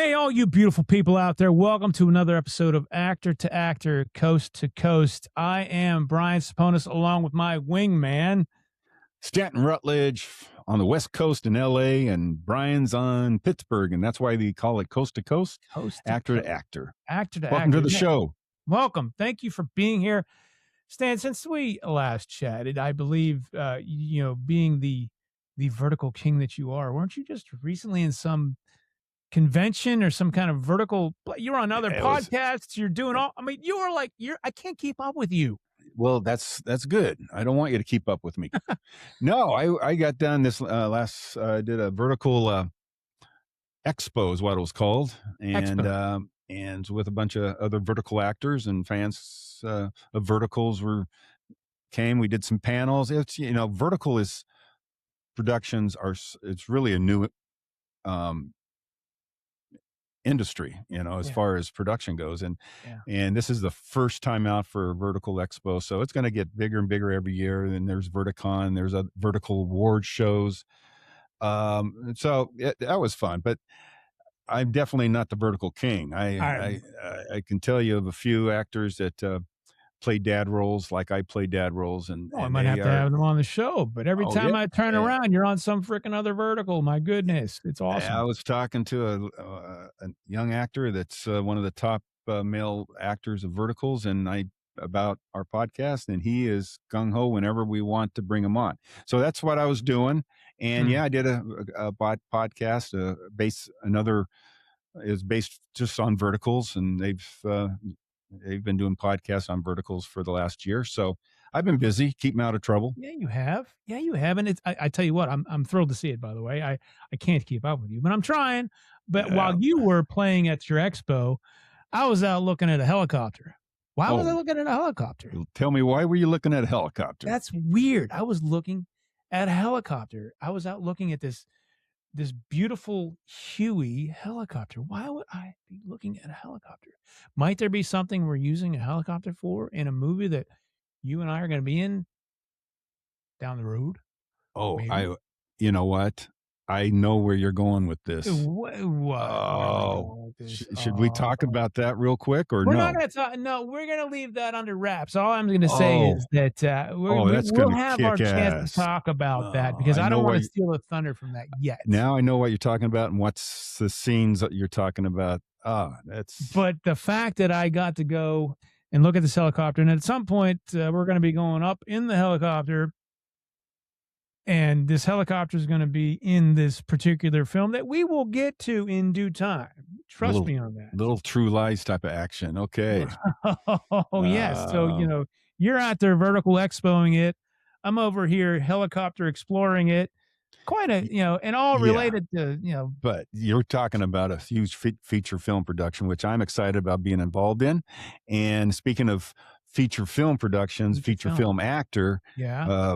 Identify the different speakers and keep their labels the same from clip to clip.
Speaker 1: Hey, all you beautiful people out there. Welcome to another episode of Actor to Actor, Coast to Coast. I am Brian Saponis along with my wingman.
Speaker 2: Stanton Rutledge on the West Coast in LA, and Brian's on Pittsburgh, and that's why they call it Coast to Coast, Actor to Actor.
Speaker 1: Actor to
Speaker 2: Welcome
Speaker 1: Actor.
Speaker 2: to the show.
Speaker 1: Welcome. Thank you for being here. Stan, since we last chatted, I believe, being the vertical king that you are, weren't you just recently in some convention or some kind of vertical? You're on other podcasts. You're doing all. I mean, I can't keep up with you.
Speaker 2: Well, that's good. I don't want you to keep up with me. No, I got done this did a vertical expo is what it was called, and with a bunch of other vertical actors and fans of verticals came. We did some panels. It's vertical is productions it's really a new industry, as far as production goes, and this is the first time out for Vertical Expo, so it's going to get bigger and bigger every year. And there's Verticon, there's a vertical award shows, so that was fun. But I'm definitely not the vertical king. I can tell you of a few actors that play dad roles like I play dad roles, and
Speaker 1: I might have to have them on the show, but every time I turn around, you're on some freaking other vertical. My goodness, it's awesome.
Speaker 2: I was talking to a young actor that's one of the top male actors of verticals, and about our podcast, and he is gung-ho whenever we want to bring him on. So that's what I was doing. And I did a podcast is based just on verticals, and they've been doing podcasts on verticals for the last year. So I've been busy, keeping out of trouble.
Speaker 1: Yeah, you have. And I tell you what, I'm thrilled to see it, by the way. I can't keep up with you, but I'm trying. But while you were playing at your expo, I was out looking at a helicopter. Why was I looking at a helicopter?
Speaker 2: Tell me, why were you looking at a helicopter?
Speaker 1: That's weird. I was looking at a helicopter. I was out looking at this beautiful Huey helicopter. Why would I be looking at a helicopter? Might there be something we're using a helicopter for in a movie that you and I are going to be in down the road?
Speaker 2: Maybe? You know what? I know where you're going with this. Should we talk about that real quick, or
Speaker 1: we're
Speaker 2: no?
Speaker 1: Not going to talk. No, we're going to leave that under wraps. All I'm going to say is that we'll have our chance to talk about that, because I don't want to steal the thunder from that yet.
Speaker 2: Now I know what you're talking about and what's the scenes that you're talking about.
Speaker 1: But the fact that I got to go and look at this helicopter, and at some point we're going to be going up in the helicopter, and this helicopter is going to be in this particular film that we will get to in due time. Trust me on that.
Speaker 2: Little True Lies type of action. Okay.
Speaker 1: Yes. So, you're out there vertical expoing it. I'm over here helicopter exploring it. Quite and all related to,
Speaker 2: But you're talking about a huge feature film production, which I'm excited about being involved in. And speaking of feature film productions, feature film actor,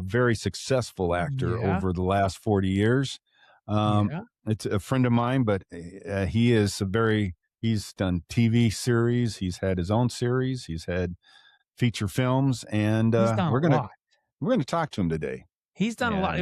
Speaker 2: very successful actor over the last 40 years. It's a friend of mine, but he's done TV series. He's had his own series. He's had feature films, and we're going to talk to him today.
Speaker 1: He's done a lot.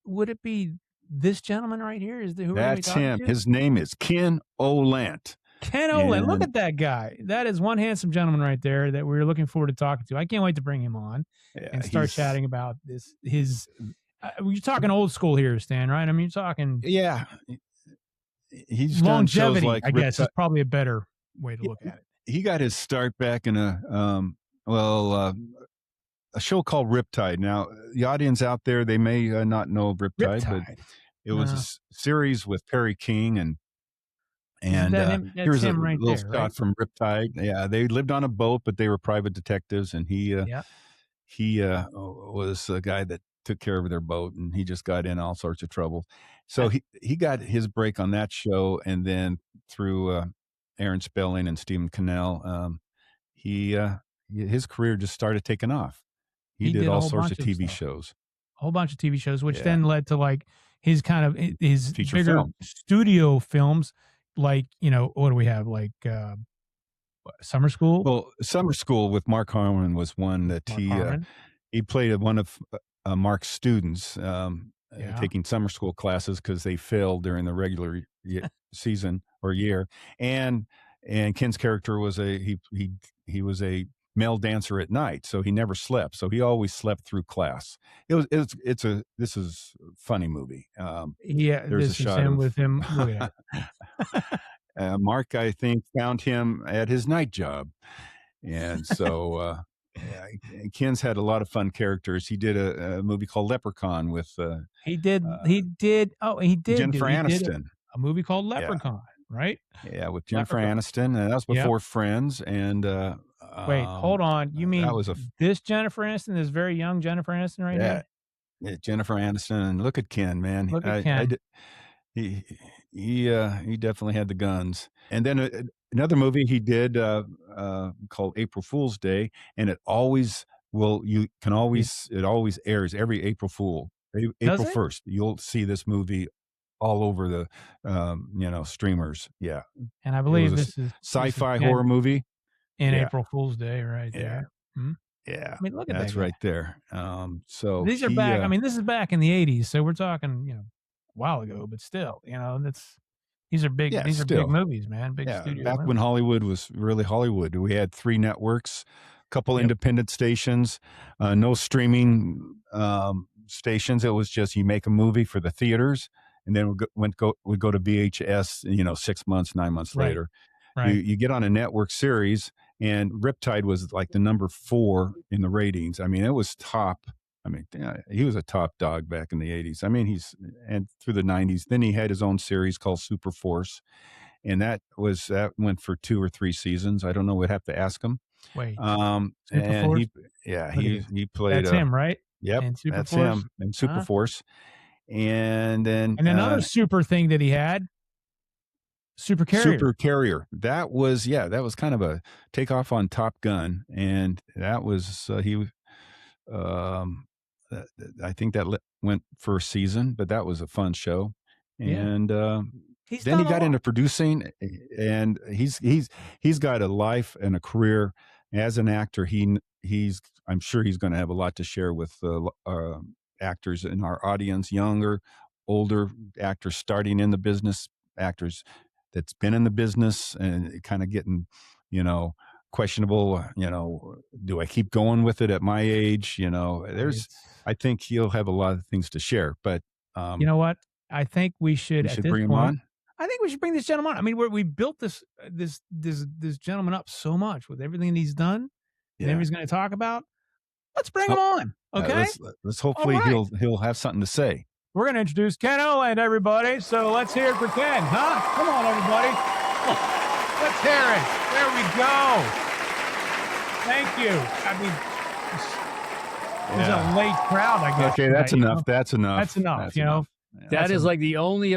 Speaker 1: Would it be this gentleman right here?
Speaker 2: That's him. His name is Ken Olandt.
Speaker 1: Ken Olandt. Look at that guy. That is one handsome gentleman right there that we're looking forward to talking to. I can't wait to bring him on and start chatting about this. You're talking old school here, Stan, right? I mean, you're talking.
Speaker 2: Yeah. He's
Speaker 1: longevity,
Speaker 2: done shows like
Speaker 1: I guess, is probably a better way to look at it.
Speaker 2: He got his start back in a show called Riptide. Now, the audience out there, they may not know of Riptide, but it was a series with Perry King, and here's a little shot from Riptide. Yeah, they lived on a boat, but they were private detectives, and he was a guy that took care of their boat, and he just got in all sorts of trouble. So he got his break on that show, and then through Aaron Spelling and Stephen Cannell, his career just started taking off. He did all sorts of TV shows.
Speaker 1: A whole bunch of TV shows, which then led to like his
Speaker 2: feature
Speaker 1: bigger
Speaker 2: film.
Speaker 1: Studio films. Like, what do we have? Like Summer School?
Speaker 2: Well, Summer School with Mark Harmon was one that he played one of Mark's students taking summer school classes because they failed during the regular season or year, and Ken's character was he was a male dancer at night, so he never slept. So he always slept through class. It's a this is a funny movie.
Speaker 1: Yeah,
Speaker 2: There's a
Speaker 1: this is
Speaker 2: shot
Speaker 1: him
Speaker 2: of
Speaker 1: with him. Look at that.
Speaker 2: Mark, I think, found him at his night job, and so yeah, Ken's had a lot of fun characters. He did a movie called Leprechaun with
Speaker 1: He did.
Speaker 2: uh,
Speaker 1: He did. Oh, he did do.
Speaker 2: Jennifer
Speaker 1: He did
Speaker 2: Aniston.
Speaker 1: a movie called
Speaker 2: Yeah,
Speaker 1: Leprechaun, right?
Speaker 2: yeah, with Jennifer
Speaker 1: Leprechaun.
Speaker 2: Aniston, and that was
Speaker 1: Yep.
Speaker 2: before Friends. And
Speaker 1: Wait, hold on. You
Speaker 2: that
Speaker 1: mean
Speaker 2: was
Speaker 1: this Jennifer Aniston, this very young Jennifer Aniston right
Speaker 2: yeah,
Speaker 1: here?
Speaker 2: yeah, Jennifer Aniston. And look at Ken, man.
Speaker 1: Look at Ken.
Speaker 2: He he definitely had the guns. And then another movie he did called April Fool's Day, and it always you can always it always airs every April Fool.
Speaker 1: Does
Speaker 2: April
Speaker 1: it?
Speaker 2: 1st, you'll see this movie all over the streamers. Yeah,
Speaker 1: And I
Speaker 2: it was
Speaker 1: believe
Speaker 2: a
Speaker 1: this is
Speaker 2: sci-fi horror
Speaker 1: Ken
Speaker 2: movie.
Speaker 1: in
Speaker 2: Yeah,
Speaker 1: April Fool's Day right
Speaker 2: yeah,
Speaker 1: there. Hmm?
Speaker 2: yeah.
Speaker 1: I mean, look at that
Speaker 2: That's
Speaker 1: guy.
Speaker 2: right there. So
Speaker 1: These are
Speaker 2: he
Speaker 1: back. I mean, this is back in the '80s, so we're talking, a while ago, but still, these are big.
Speaker 2: yeah,
Speaker 1: These are big
Speaker 2: still.
Speaker 1: movies, man. Big
Speaker 2: Yeah,
Speaker 1: studio
Speaker 2: back when
Speaker 1: movies.
Speaker 2: Hollywood was really Hollywood, we had 3 networks, couple
Speaker 1: Yep.
Speaker 2: independent stations, no streaming, stations. It was just you make a movie for the theaters, and then we go to VHS, 6 months, 9 months
Speaker 1: Right.
Speaker 2: later.
Speaker 1: Right.
Speaker 2: You get on a network series, and Riptide was like the number 4 in the ratings. I mean, it was top. I mean, yeah, he was a top dog back in the '80s. I mean, and through the '90s. Then he had his own series called Super Force, and that went for 2 or 3 seasons. I don't know. We'd have to ask him.
Speaker 1: Wait. Super
Speaker 2: And
Speaker 1: Force. Look at this.
Speaker 2: he played
Speaker 1: That's him, right?
Speaker 2: yep,
Speaker 1: And Super
Speaker 2: that's
Speaker 1: Force.
Speaker 2: him in Super
Speaker 1: Huh?
Speaker 2: Force. And then
Speaker 1: And another super thing that he had, Super Carrier.
Speaker 2: Super Carrier. That was kind of a takeoff on Top Gun, and that was um, I think that went for a season, but that was a fun show.
Speaker 1: Yeah.
Speaker 2: And
Speaker 1: He's
Speaker 2: then he
Speaker 1: done a
Speaker 2: got
Speaker 1: lot.
Speaker 2: into producing, and he's got a life and a career as an actor. I'm sure he's going to have a lot to share with actors in our audience, younger, older actors starting in the business, actors that's been in the business and kind of getting, questionable. Do I keep going with it at my age?
Speaker 1: It's
Speaker 2: I think he'll have a lot of things to share. But
Speaker 1: You know what? I think we should,
Speaker 2: we
Speaker 1: at
Speaker 2: should
Speaker 1: this
Speaker 2: bring him
Speaker 1: point,
Speaker 2: on.
Speaker 1: I think we should bring this gentleman on. I mean, we built this gentleman up so much with everything he's done and
Speaker 2: Yeah.
Speaker 1: everything he's going to talk about. Let's bring him
Speaker 2: Oh,
Speaker 1: on, okay?
Speaker 2: let's
Speaker 1: All
Speaker 2: hopefully
Speaker 1: right.
Speaker 2: he'll have something to say.
Speaker 1: We're going to introduce Ken Olandt, everybody. So let's hear it for Ken, huh? Come on, everybody. Let's hear it. There we go. Thank you. I mean, there's a late crowd, I guess.
Speaker 2: Okay, that's enough. That's enough.
Speaker 1: That's enough.
Speaker 2: That's
Speaker 1: Yeah,
Speaker 3: that is like the only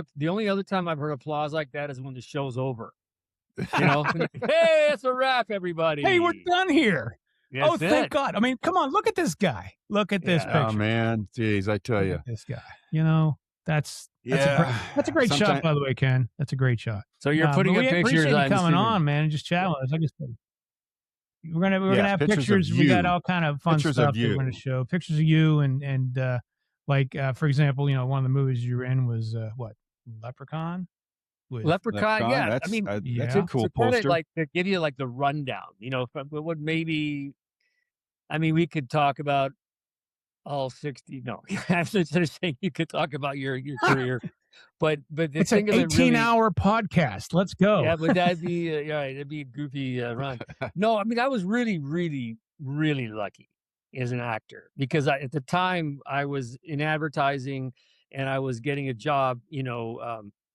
Speaker 3: other time I've heard applause like that is when the show's over. Hey, it's a wrap, everybody.
Speaker 1: Hey, we're done here.
Speaker 3: That's
Speaker 1: thank
Speaker 3: it.
Speaker 1: God. I mean, come on, look at this guy. Look at this picture.
Speaker 2: Oh man, geez, I tell
Speaker 1: Look
Speaker 2: you,
Speaker 1: at this guy. That's a great shot, by the way, Ken. That's a great shot.
Speaker 3: So you're putting up pictures.
Speaker 1: Appreciate you
Speaker 3: I'm
Speaker 1: coming
Speaker 3: assuming.
Speaker 1: on, man, and just chatting with us. Like I said, we're gonna have pictures. We got all kind of fun
Speaker 2: Pictures
Speaker 1: stuff
Speaker 2: of
Speaker 1: that we're
Speaker 2: you.
Speaker 1: gonna show. Pictures of you and for example, one of the movies you were in was what? Leprechaun?
Speaker 3: Leprechaun, yeah.
Speaker 2: That's, that's
Speaker 1: Yeah.
Speaker 2: a cool poster.
Speaker 3: Like to give you like the rundown, what maybe. I mean, we could talk about all 60. No, I'm just saying you could talk about your career, but
Speaker 1: it's an 18-hour podcast. Let's go.
Speaker 3: Yeah, but that'd be that'd be a goofy run. No, I mean I was really, really, really lucky as an actor because at the time I was in advertising and I was getting a job.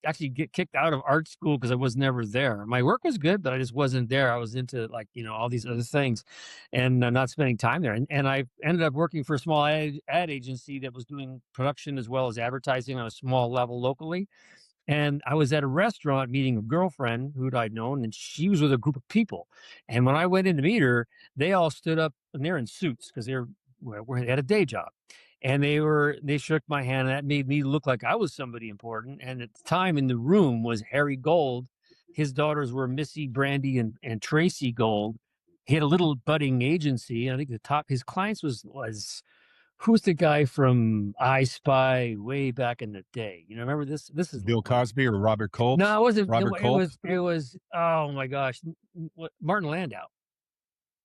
Speaker 3: Actually get kicked out of art school because I was never there. My work was good, but I just wasn't there. I was into all these other things and not spending time there. And I ended up working for a small ad agency that was doing production as well as advertising on a small level locally. And I was at a restaurant meeting a girlfriend who I'd known, and she was with a group of people. And when I went in to meet her, they all stood up and they're in suits because they had a day job. And they shook my hand, and that made me look like I was somebody important. And at the time in the room was Harry Gold. His daughters were Missy, Brandy, and Tracy Gold. He had a little budding agency. And I think his clients was who's the guy from I Spy way back in the day? You know, remember this? This is
Speaker 2: Bill Cosby or Robert Culp?
Speaker 3: no, it wasn't.
Speaker 2: Robert Culp?
Speaker 3: It was. Oh my gosh, Martin Landau.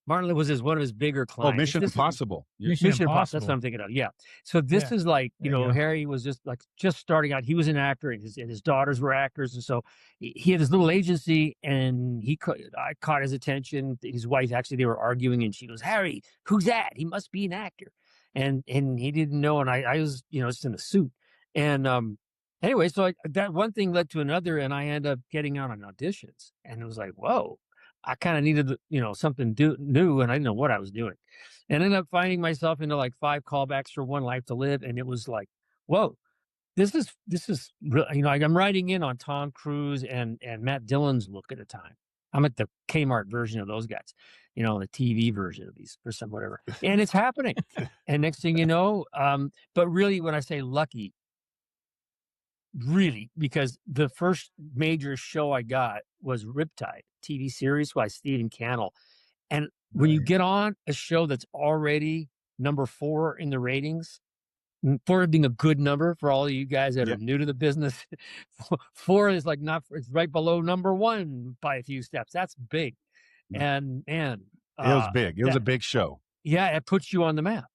Speaker 3: Martin was one of his bigger
Speaker 2: Oh,
Speaker 3: clients.
Speaker 2: Mission Impossible.
Speaker 1: Mission Impossible.
Speaker 3: That's what I'm thinking of. Yeah. So this is like, Harry was just starting out. He was an actor, and his daughters were actors, and so he had this little agency, and I caught his attention. His wife, actually, they were arguing, and she goes, "Harry, who's that? He must be an actor," and he didn't know, and I was just in a suit, and anyway, so that one thing led to another, and I ended up getting out on auditions, and it was like, whoa. I kind of needed, something new, and I didn't know what I was doing, and ended up finding myself into like 5 callbacks for One Life to Live, and it was like, whoa, this is real. I'm writing in on Tom Cruise and Matt Dillon's look at the time. I'm at the Kmart version of those guys, the TV version of these or some whatever, and it's happening. And next thing you know, but really, when I say lucky, really, because the first major show I got was Riptide TV series by Stephen Cannell. And when you get on a show that's already number 4 in the ratings, 4 being a good number for all of you guys that are new to the business, 4 is like it's right below number 1 by a few steps. That's big. And man,
Speaker 2: it was big. It was a big show.
Speaker 3: Yeah, it puts you on the map.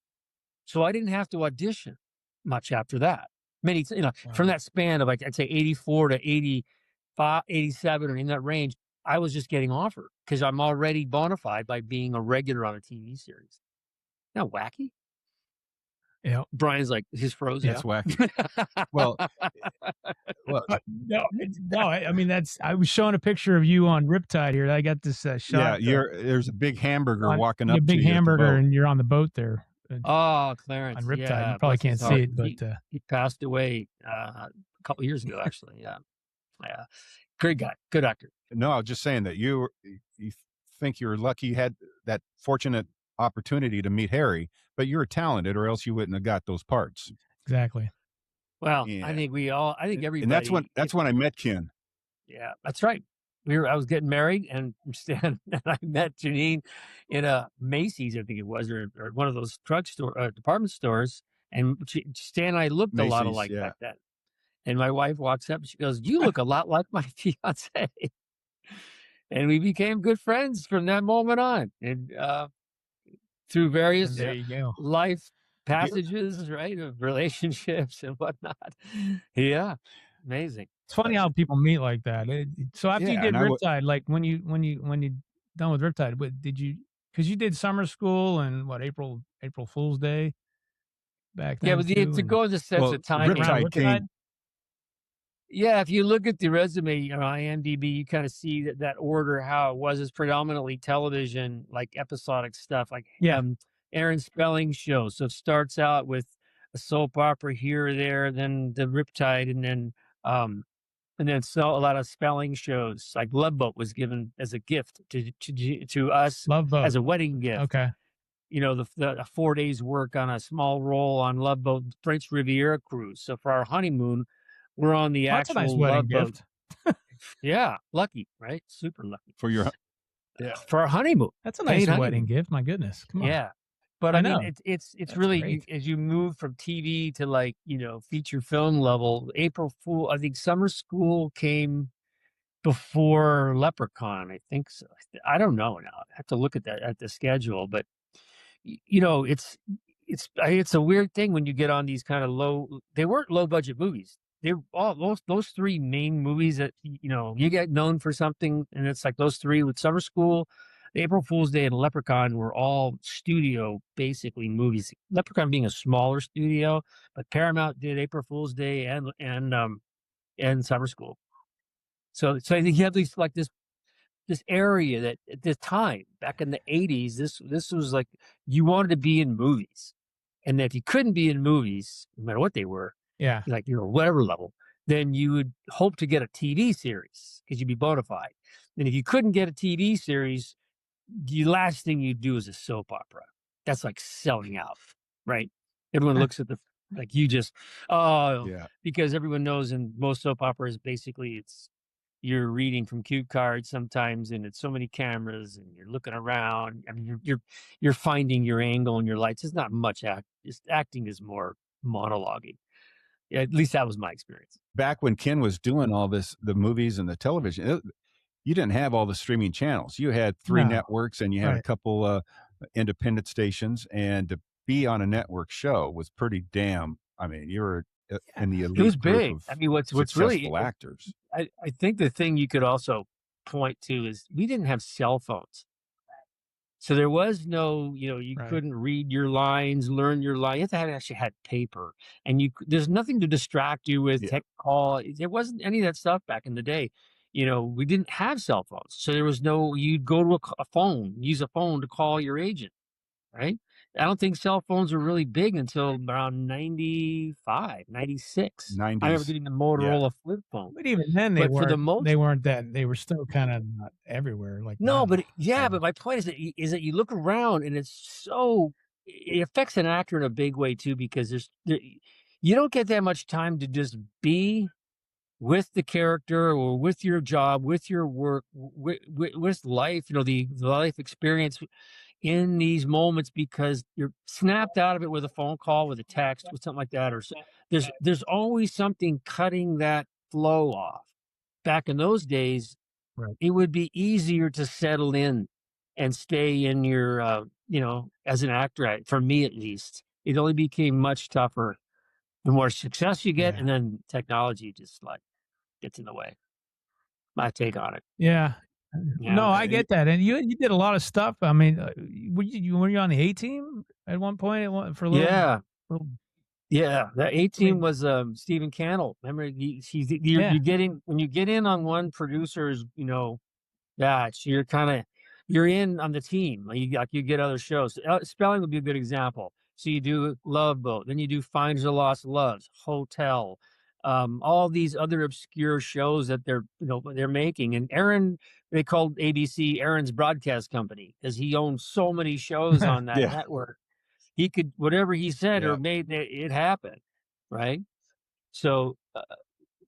Speaker 3: So I didn't have to audition much after that. Many, from that span of I'd say 84 to 85, 87, or in that range, I was just getting offered because I'm already bona fide by being a regular on a TV series. Isn't that wacky?
Speaker 1: Yeah.
Speaker 3: Brian's like, he's frozen.
Speaker 2: That's wacky. well,
Speaker 1: no. I mean, I was showing a picture of you on Riptide here. I got this shot.
Speaker 2: Yeah, there's a big hamburger walking up.
Speaker 1: A big hamburger, and you're on the boat there.
Speaker 3: Oh, Clarence.
Speaker 1: On Riptide.
Speaker 3: Yeah,
Speaker 1: you probably can't see it, but
Speaker 3: he passed away a couple years ago, actually. Yeah. Yeah. Great guy. Good actor.
Speaker 2: No, I was just saying that you think you're lucky you had that fortunate opportunity to meet Harry, but you're talented, or else you wouldn't have got those parts.
Speaker 1: Exactly.
Speaker 3: Well, I think everybody.
Speaker 2: And that's when I met Ken.
Speaker 3: Yeah, that's right. I was getting married, and Stan and I met Janine in a Macy's, I think it was, or one of those department stores. And Stan and I looked a lot alike back then. And my wife walks up and she goes, "You look a lot like my fiance." And we became good friends from that moment on. And through various life passages, right, of relationships and whatnot. Yeah, amazing.
Speaker 1: It's funny how people meet like that. So after you did Riptide, like when you done with Riptide, did you? Because you did summer school and April Fool's Day back then.
Speaker 3: Yeah, but to go in the sense of time,
Speaker 2: Riptide.
Speaker 3: Yeah, if you look at the resume, IMDb, you kind of see that order, how it was. It's predominantly television, like episodic stuff, like Aaron Spelling show. So it starts out with a soap opera here or there, then the Riptide, and then so a lot of spelling shows. Like Love Boat was given as a gift to us as a wedding gift.
Speaker 1: Okay.
Speaker 3: The 4 days work on a small role on Love Boat French Riviera cruise. So for our honeymoon, we're on the actual
Speaker 1: nice wedding gift.
Speaker 3: Yeah, lucky, right? Super lucky
Speaker 2: for
Speaker 3: for our honeymoon.
Speaker 1: That's a nice wedding gift. My goodness, come on.
Speaker 3: Yeah, but I mean, it's really as you move from TV to feature film level. April Fool, I think Summer School came before Leprechaun. I think so. I don't know now. I have to look at the schedule, but it's a weird thing when you get on these kind of they weren't low budget movies. They're all those 3 main movies that you get known for something, and it's like those 3 with Summer School, April Fool's Day, and Leprechaun were all studio basically movies. Leprechaun being a smaller studio, but Paramount did April Fool's Day and Summer School. So I think you have this this area that at this time back in the 80s, this was like you wanted to be in movies, and if you couldn't be in movies, no matter what they were.
Speaker 1: Yeah.
Speaker 3: Like, whatever level, then you would hope to get a TV series because you'd be bona fide. And if you couldn't get a TV series, the last thing you'd do is a soap opera. That's like selling out, right? Everyone looks at because everyone knows in most soap operas, basically it's you're reading from cue cards sometimes, and it's so many cameras, and you're looking around. I mean, you're finding your angle and your lights. It's not much act. Just acting is more monologuing. Yeah, at least that was my experience.
Speaker 2: Back when Ken was doing all this, the movies and the television, you didn't have all the streaming channels. You had 3
Speaker 1: No.
Speaker 2: networks and you had a
Speaker 1: Right.
Speaker 2: couple, independent stations, and to be on a network show was pretty damn. I mean, you were,
Speaker 3: Yeah,
Speaker 2: in the
Speaker 3: it was
Speaker 2: elite group
Speaker 3: big.
Speaker 2: of
Speaker 3: I mean, what's really
Speaker 2: successful actors.
Speaker 3: I think the thing you could also point to is we didn't have cell phones. So there was no, you
Speaker 1: Right.
Speaker 3: couldn't read your lines, learn your line. You had to have actually had paper, and there's nothing to distract you with
Speaker 2: Yeah,
Speaker 3: tech call. There wasn't any of that stuff back in the day. We didn't have cell phones, so there was no. You'd go to a phone, use a phone to call your agent, right? I don't think cell phones were really big until around 95, 96. I remember
Speaker 2: 90s.
Speaker 3: getting the
Speaker 2: Yeah.
Speaker 3: Motorola flip phone,
Speaker 1: But even then,
Speaker 3: but for the
Speaker 1: they
Speaker 3: most
Speaker 1: weren't that. They were still kind of not everywhere like
Speaker 3: No,
Speaker 1: now.
Speaker 3: but yeah,
Speaker 1: So
Speaker 3: but my point is that you look around and it's so it affects an actor in a big way too because you don't get that much time to just be with the character or with your job, with your work, with life, the life experience in these moments because you're snapped out of it with a phone call, with a text, with something like that, there's always something cutting that flow off. Back in those days,
Speaker 1: right.
Speaker 3: it would be easier to settle in and stay in your, as an actor, for me at least. It only became much tougher the more success you get,
Speaker 1: Yeah.
Speaker 3: and then technology just like gets in the way. My take on it.
Speaker 1: Yeah.
Speaker 3: Yeah.
Speaker 1: No, I get that, and you did a lot of stuff. I mean, were you on the A team at one point? For a
Speaker 3: Yeah.
Speaker 1: little.
Speaker 3: Yeah. The
Speaker 1: I
Speaker 3: 18
Speaker 1: mean,
Speaker 3: was Stephen Cannell. Remember,
Speaker 1: yeah,
Speaker 3: you get in when you get in on one producer's, yeah, so you're in on the team. You get other shows. Spelling would be a good example. So you do Love Boat, then you do Finders of Lost Loves, Hotel, all these other obscure shows that they're making. And Aaron, they called ABC Aaron's broadcast company because he owns so many shows on that
Speaker 2: Yeah.
Speaker 3: network. He could whatever he said or
Speaker 2: Yeah.
Speaker 3: made it happen, right? So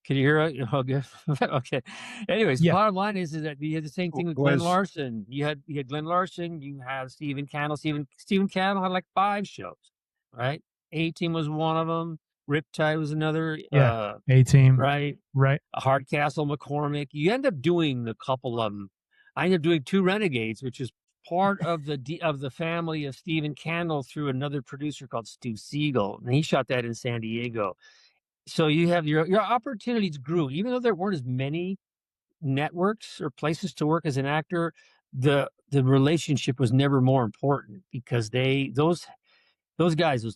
Speaker 3: can you hear it? Okay. Okay. Anyways, the
Speaker 1: yeah,
Speaker 3: bottom line is that you had the same thing with Glenn
Speaker 2: Was
Speaker 3: Larson. You had Glenn Larson, you have Stephen Cannell. Stephen Cannell had like 5 shows, right? A-Team was one of them. Riptide was another,
Speaker 1: yeah. A team,
Speaker 3: right?
Speaker 1: right?
Speaker 3: Hardcastle, McCormick. You end up doing a couple of them. I ended up doing 2 Renegades, which is part of the family of Stephen Cannell through another producer called Stu Siegel, and he shot that in San Diego. So you have your opportunities grew, even though there weren't as many networks or places to work as an actor. The relationship was never more important because those guys, those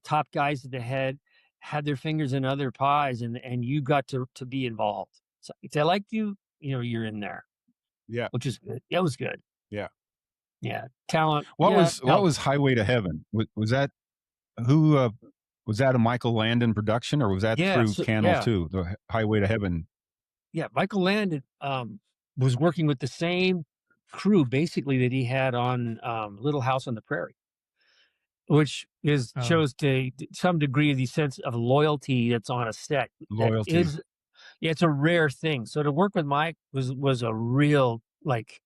Speaker 3: top guys at the head, had their fingers in other pies, and you got to be involved. So if they liked you, you're in there,
Speaker 2: Yeah.
Speaker 3: which is good. That was good.
Speaker 2: Yeah.
Speaker 3: Yeah, talent.
Speaker 2: What
Speaker 3: Yeah,
Speaker 2: was
Speaker 3: helps.
Speaker 2: Highway to Heaven? Was that who, was that a Michael Landon production, or was that
Speaker 3: Yeah,
Speaker 2: through
Speaker 3: so
Speaker 2: Cannell
Speaker 3: yeah,
Speaker 2: too, the Highway to Heaven?
Speaker 3: yeah. Michael Landon was working with the same crew basically that he had on Little House on the Prairie, which
Speaker 1: Oh,
Speaker 3: shows to some degree the sense of loyalty that's on a set. That
Speaker 2: Loyalty.
Speaker 3: is, yeah, it's a rare thing. So to work with Mike was a real like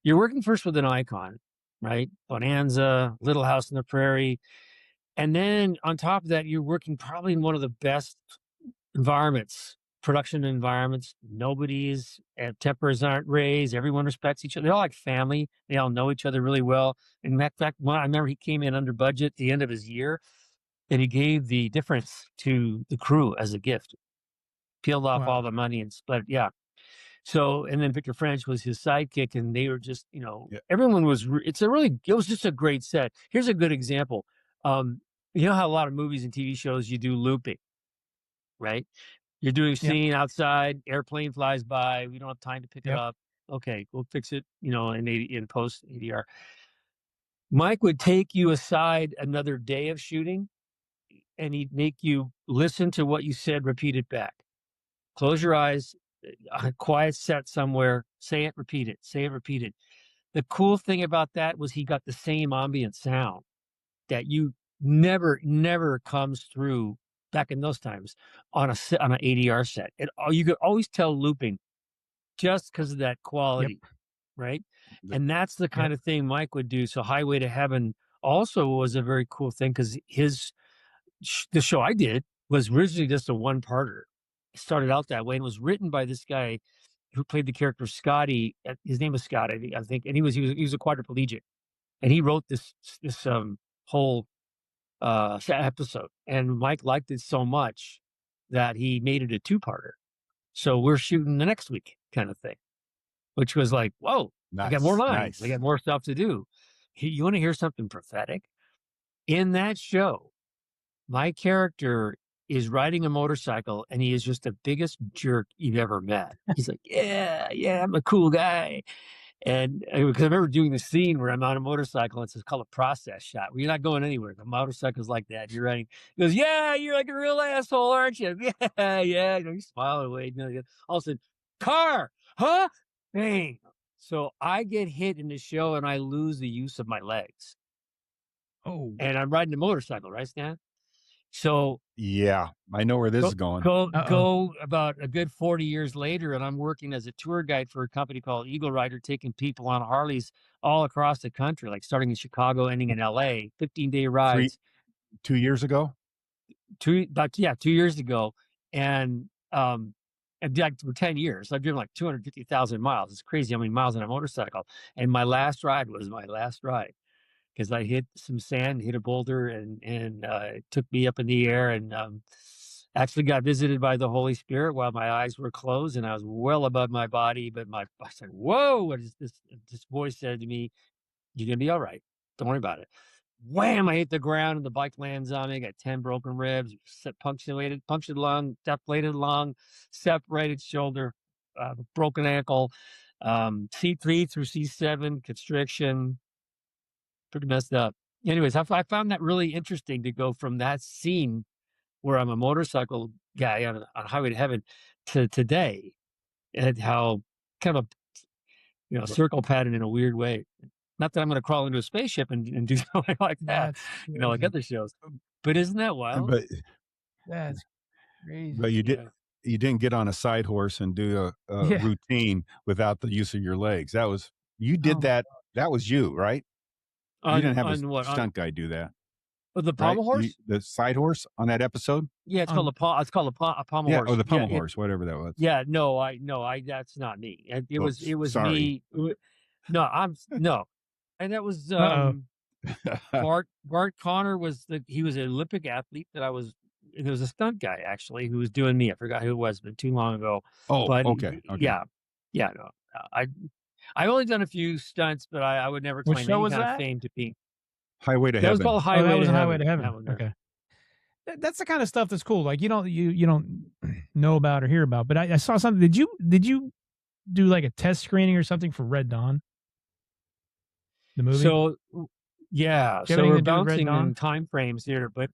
Speaker 3: you're working first with an icon, right? Bonanza, Little House on the Prairie, and then on top of that, you're working probably in one of the best environments, production environments. Nobody's tempers aren't raised. Everyone respects each other. They're all like family. They all know each other really well. In fact, when I remember he came in under budget at the end of his year, and he gave the difference to the crew as a gift. Peeled off all
Speaker 1: wow.
Speaker 3: the money and split. Yeah. So, and then Victor French was his sidekick, and they were just,
Speaker 2: Yeah.
Speaker 3: everyone was. It was just a great set. Here's a good example. Um, you know how a lot of movies and TV shows you do looping, right? You're doing a
Speaker 1: Yep,
Speaker 3: scene outside, airplane flies by, we don't have time to pick it
Speaker 1: yep.
Speaker 3: up. Okay, we'll fix it, in post ADR. Mike would take you aside another day of shooting and he'd make you listen to what you said, repeat it back. Close your eyes, a quiet set somewhere, say it, repeat it, say it, repeat it. The cool thing about that was he got the same ambient sound that you never comes through back in those times on an ADR set. You could always tell looping just because of that quality, right? And that's the kind of thing Mike would do. So Highway to Heaven also was a very cool thing because the show I did was originally just a one-parter. It started out that way and was written by this guy who played the character Scotty. His name was Scott, I think, and he was a quadriplegic, and he wrote this whole episode. And Mike liked it so much that he made it a two-parter. So we're shooting the next week, kind of thing, which was like, whoa, I got more lines, I got more stuff to do. You want to hear something prophetic? In that show, my character is riding a motorcycle and he is just the biggest jerk you've ever met. He's like, yeah, I'm a cool guy. And because I remember doing the scene where I'm on a motorcycle, it's called a process shot, where you're not going anywhere. The motorcycle's like that. You're riding. He goes, yeah, you're like a real asshole, aren't you? Yeah. You know, you smile away. You know, all of a sudden, car, huh? Bang. So I get hit in the show and I lose the use of my legs.
Speaker 1: Oh.
Speaker 3: And I'm riding a motorcycle, right, Stan? So
Speaker 2: yeah, I know where this is going.
Speaker 3: Go about a good 40 years later, and I'm working as a tour guide for a company called Eagle Rider, taking people on Harleys all across the country, like starting in Chicago, ending in LA, 15-day rides.
Speaker 2: 2 years ago?
Speaker 3: 2 years ago. And for 10 years, I've driven like 250,000 miles. It's crazy how many miles on a motorcycle. And my last ride was my last ride, because I hit some sand, hit a boulder, and it took me up in the air, and actually got visited by the Holy Spirit while my eyes were closed and I was well above my body. But I said, "Whoa!" What is this? This voice said to me, "You're gonna be all right. Don't worry about it." Wham! I hit the ground and the bike lands on me. I got 10 broken ribs, punctured lung, deflated lung, separated shoulder, broken ankle, C3 through C7 constriction. Pretty messed up. Anyways, I found that really interesting to go from that scene where I'm a motorcycle guy on Highway to Heaven to today, and how kind of a circle pattern in a weird way. Not that I'm going to crawl into a spaceship and do something like that, like other shows. But isn't that wild?
Speaker 2: But
Speaker 1: that's crazy.
Speaker 2: But you didn't get on a side horse and do a routine without the use of your legs. That was that. That was you, right? You didn't have a stunt guy do that.
Speaker 3: The pommel horse?
Speaker 2: The side horse on that episode?
Speaker 3: Yeah, it's called a pommel horse.
Speaker 2: Or the pommel horse, whatever that was.
Speaker 3: Yeah, no, that's not me. It was me. No, and that was Bart Connor he was an Olympic athlete that there was a stunt guy actually who was doing me. I forgot who it was, but too long ago.
Speaker 2: Oh,
Speaker 3: but
Speaker 2: okay.
Speaker 3: Yeah, no, I've only done a few stunts, but I would never claim any kind of fame to be.
Speaker 2: Highway to
Speaker 3: Heaven. That was called Highway to Heaven.
Speaker 1: Okay. That's the kind of stuff that's cool. Like you don't know about or hear about. But I saw something. Did you do like a test screening or something for Red Dawn? The movie.
Speaker 3: So yeah. So we're bouncing in time frames here, but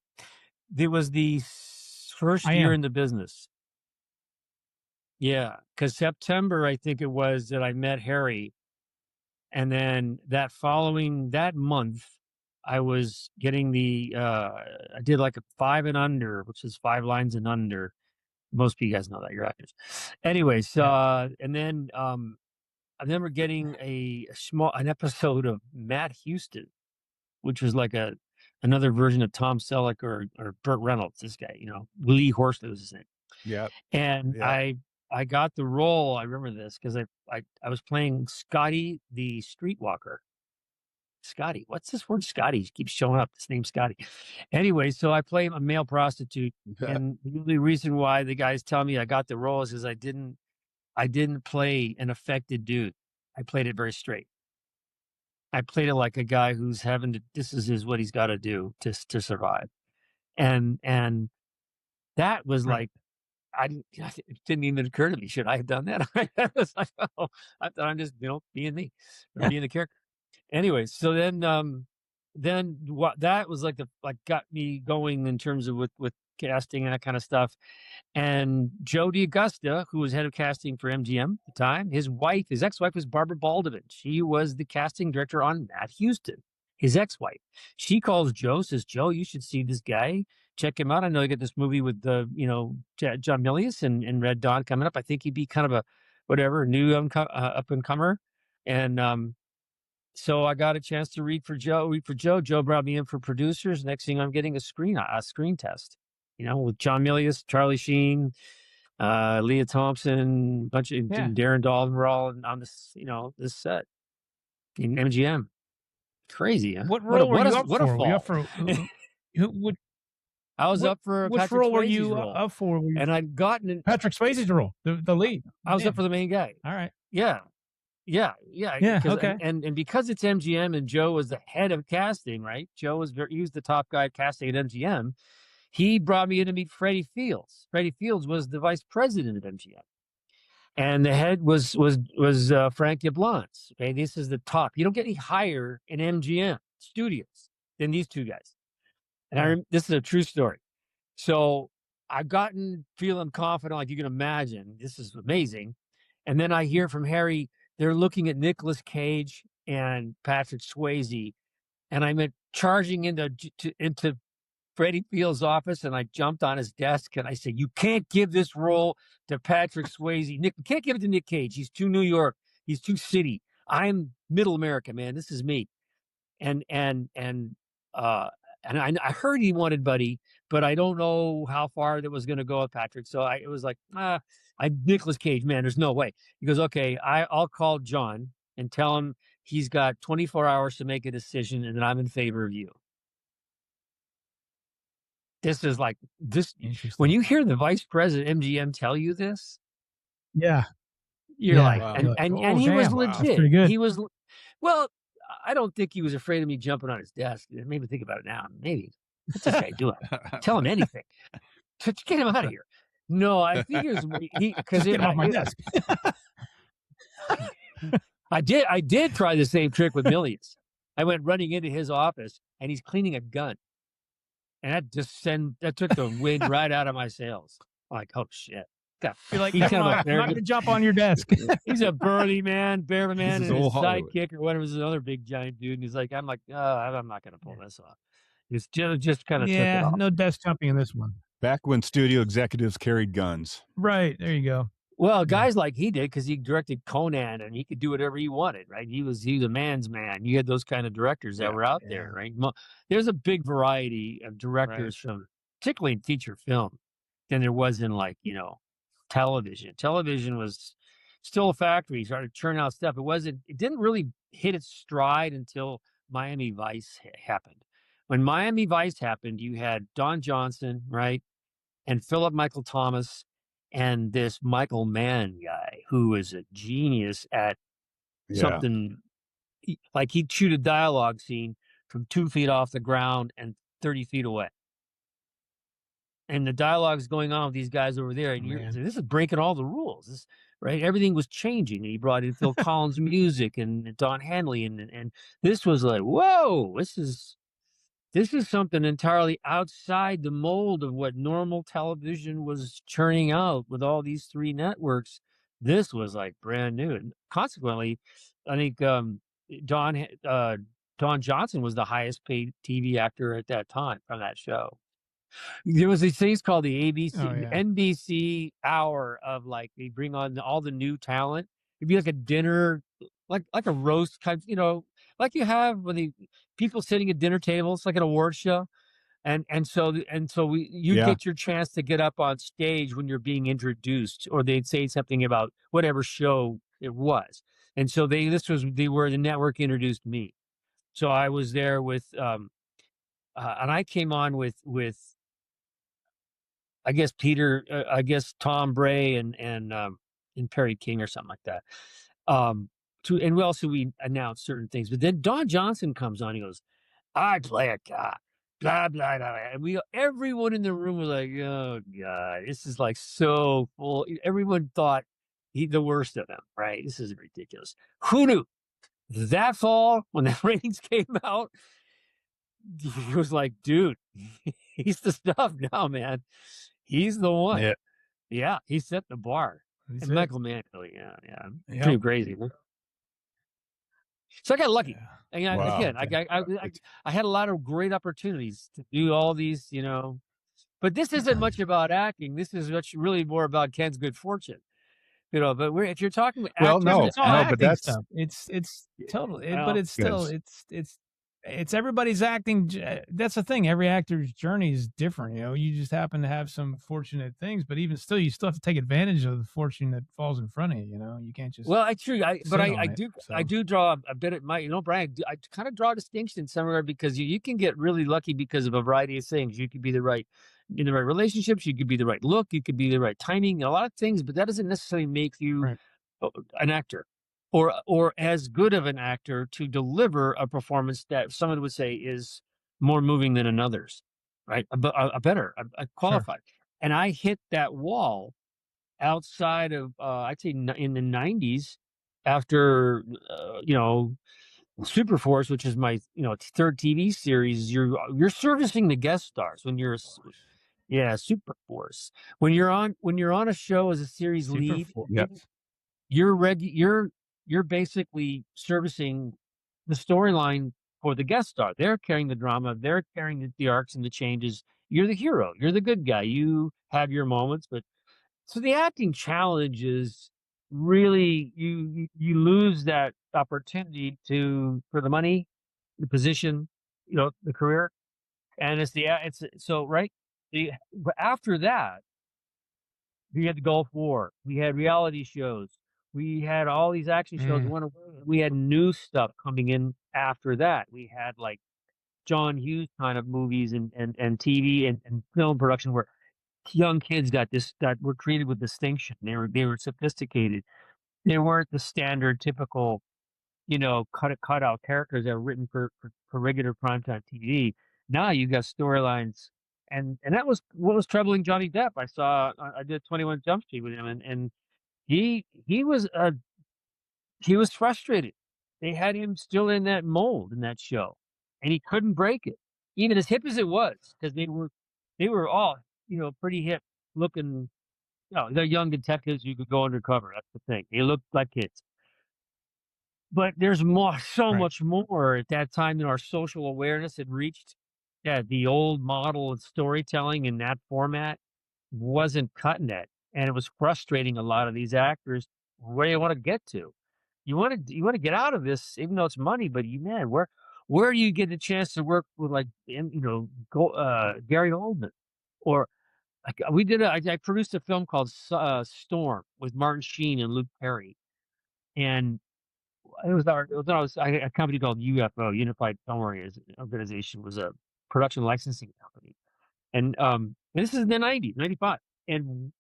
Speaker 3: it was the first year in the business. Yeah, because September, I think it was, that I met Harry, and then that month, I was getting I did like a 5 and under, which is 5 lines and under. Most of you guys know that, you're actors. Anyways, and then I remember getting an episode of Matt Houston, which was like another version of Tom Selleck or Burt Reynolds. This guy, Lee Horsley was his name.
Speaker 2: Yeah,
Speaker 3: and I got the role. I remember this because I was playing Scotty the Streetwalker. Scotty, what's this word? Scotty keeps showing up. This name Scotty. Anyway, so I play a male prostitute, and the only reason why the guys tell me I got the role is because I didn't play an affected dude. I played it very straight. I played it like a guy who's this is what he's got to do to survive, and that was like. It didn't even occur to me. Should I have done that? I was like, oh, I thought I'm just, being me, or being the character. Anyway, so then what that was like got me going in terms of with casting and that kind of stuff. And Joe DiAugusta, who was head of casting for MGM at the time, his ex-wife was Barbara Baldwin. She was the casting director on Matt Houston, his ex-wife. She calls Joe, says, Joe, you should see this guy. Check him out. I know you got this movie with John Milius and Red Dawn coming up. I think he'd be kind of whatever, new up and comer. And so I got a chance to read for Joe. Joe brought me in for producers. Next thing, I'm getting a screen test, with John Milius, Charlie Sheen, Leah Thompson, bunch of Darren Dalton were all on this, this set in MGM. Crazy, huh?
Speaker 1: What role were you up
Speaker 3: what
Speaker 1: for?
Speaker 3: A fall.
Speaker 1: Were you up for
Speaker 3: I was up for
Speaker 1: which
Speaker 3: Patrick
Speaker 1: role were
Speaker 3: Swayze's
Speaker 1: you
Speaker 3: role.
Speaker 1: up for?
Speaker 3: And I'd gotten
Speaker 1: Patrick Swayze's role, the lead.
Speaker 3: I was up for the main guy.
Speaker 1: All right.
Speaker 3: Yeah.
Speaker 1: Okay.
Speaker 3: And because it's MGM and Joe was the head of casting, right? Joe was he was the top guy casting at MGM. He brought me in to meet Freddie Fields. Freddie Fields was the vice president of MGM. And the head was Frank Yablans. Okay, this is the top. You don't get any higher in MGM studios than these two guys. And this is a true story. So I've gotten feeling confident, like you can imagine. This is amazing. And then I hear from Harry, they're looking at Nicolas Cage and Patrick Swayze. And I went charging into Freddie Fields' office, and I jumped on his desk and I said, "You can't give this role to Patrick Swayze. You can't give it to Nick Cage. He's too New York. He's too city. I'm middle America, man. This is me." And I heard he wanted Buddy, but I don't know how far that was going to go with Patrick. So it was like, Nicolas Cage, man, there's no way. He goes, "Okay, I'll call John and tell him he's got 24 hours to make a decision, and then I'm in favor of you." This is like this. When you hear the vice president MGM tell you this, you're like, wow. and he was legit. Wow, he was, well, I don't think he was afraid of me jumping on his desk. It made me think about it now. Maybe what's this guy doing? Tell him anything. Get him out of here. No, I think it was because
Speaker 1: get off my desk.
Speaker 3: I did try the same trick with Milius. I went running into his office and he's cleaning a gun. And that took the wind right out of my sails. I'm like, oh shit.
Speaker 1: You're like, I'm not gonna jump on your desk.
Speaker 3: He's a burly man, bear man, and his sidekick or whatever is another big giant dude. And he's like, I'm not gonna pull this off. It's just kind of took it off.
Speaker 1: No desk jumping in this one.
Speaker 2: Back when studio executives carried guns.
Speaker 1: Right. There you go.
Speaker 3: Well, guys like he did, because he directed Conan and he could do whatever he wanted, right? He was a man's man. You had those kind of directors that were out there, right? There's a big variety of directors from, particularly in feature film, than there was in television. Television was still a factory. He started to churn out stuff. It didn't really hit its stride until Miami Vice happened. When Miami Vice happened, you had Don Johnson, right? And Philip Michael Thomas, and this Michael Mann guy who is a genius at something. Like he'd shoot a dialogue scene from 2 feet off the ground and 30 feet away. And the dialogue's going on with these guys over there. And this is breaking all the rules. Right? Everything was changing. And he brought in Phil Collins music and Don Henley. And this was like, whoa, this is something entirely outside the mold of what normal television was churning out with all these 3 networks. This was like brand new. And consequently, I think Don Johnson was the highest paid TV actor at that time from that show. There was these things called the NBC hour of they bring on all the new talent. It'd be like a dinner, like a roast kind, like you have when people sitting at dinner tables, like an award show. And so you get your chance to get up on stage when you're being introduced, or they'd say something about whatever show it was. And so the network introduced me. So I was there with, and I came on with I guess Tom Bray and Perry King or something like that. And we announced certain things, but then Don Johnson comes on. He goes, "I play a cop, blah blah blah," and everyone in the room was like, "Oh God, this is like so full." Everyone thought the worst of him, right? This is ridiculous. Who knew that fall when the ratings came out? He was like, "Dude, he's the stuff now, man. He's the one." Yeah, he set the bar. And Michael Mann, really, pretty crazy. Man. So I got lucky. And again, I had a lot of great opportunities to do all these, But this isn't much about acting. This is really more about Ken's good fortune. But if you're talking with
Speaker 2: Well,
Speaker 3: actors
Speaker 1: Because
Speaker 3: to
Speaker 2: no,
Speaker 1: it's all
Speaker 2: no, but
Speaker 1: acting
Speaker 3: actors,
Speaker 2: that's
Speaker 1: stuff. It's totally, but
Speaker 3: well,
Speaker 1: it's still,
Speaker 2: yes.
Speaker 1: it's everybody's acting. That's the thing. Every actor's journey is different. You know, you just happen to have some fortunate things, but even still, you still have to take advantage of the fortune that falls in front of you. You know, you can't just
Speaker 3: well, I true, but
Speaker 1: sit
Speaker 3: I
Speaker 1: on it.
Speaker 3: do I
Speaker 1: So
Speaker 3: do draw a bit of my, Brian, I kind of draw a distinction somewhere because you can get really lucky because of a variety of things. You could be in the right relationships, you could be the right look, you could be the right timing, a lot of things, but that doesn't necessarily make you
Speaker 1: right,
Speaker 3: an actor or as good of an actor to deliver a performance that someone would say is more moving than another's, right? A better, a
Speaker 1: sure,
Speaker 3: qualified. And I hit that wall outside of, I'd say in the 90s after, Superforce, which is my, third TV series. You're servicing the guest stars when yeah, Superforce. When you're on a show as a series
Speaker 1: super
Speaker 3: lead,
Speaker 1: for
Speaker 2: Yep.
Speaker 3: you're ready. You're basically servicing the storyline for the guest star. They're carrying the drama. They're carrying the arcs and the changes. You're the hero. You're the good guy. You have your moments, but so the acting challenge is really you lose that opportunity for the money, the position, the career, and it's so right. But after that, we had the Gulf War. We had reality shows. We had all these action shows.
Speaker 1: mm,
Speaker 3: We had new stuff coming in after that. We had like John Hughes kind of movies and TV and film production where young kids got were treated with distinction. They were sophisticated. They weren't the standard typical, cut out characters that were written for regular primetime TV. Now you got storylines, and that was what was troubling Johnny Depp. I did 21 Jump Street with him, and he was frustrated. They had him still in that mold in that show, and he couldn't break it, even as hip as it was, because they were all pretty hip looking. They're young detectives. You could go undercover. That's the thing. They look like kids. But there's more, so
Speaker 1: right,
Speaker 3: much more at that time. Our social awareness had reached that the old model of storytelling in that format wasn't cutting it, and it was frustrating a lot of these actors. Where you want to get to? You want to get out of this, even though it's money. But man, where do you get the chance to work with like Gary Oldman, or like I produced a film called Storm with Martin Sheen and Luke Perry, and a company called UFO, Unified Film Organization, was a production licensing company. And this is in the 90s, 95. And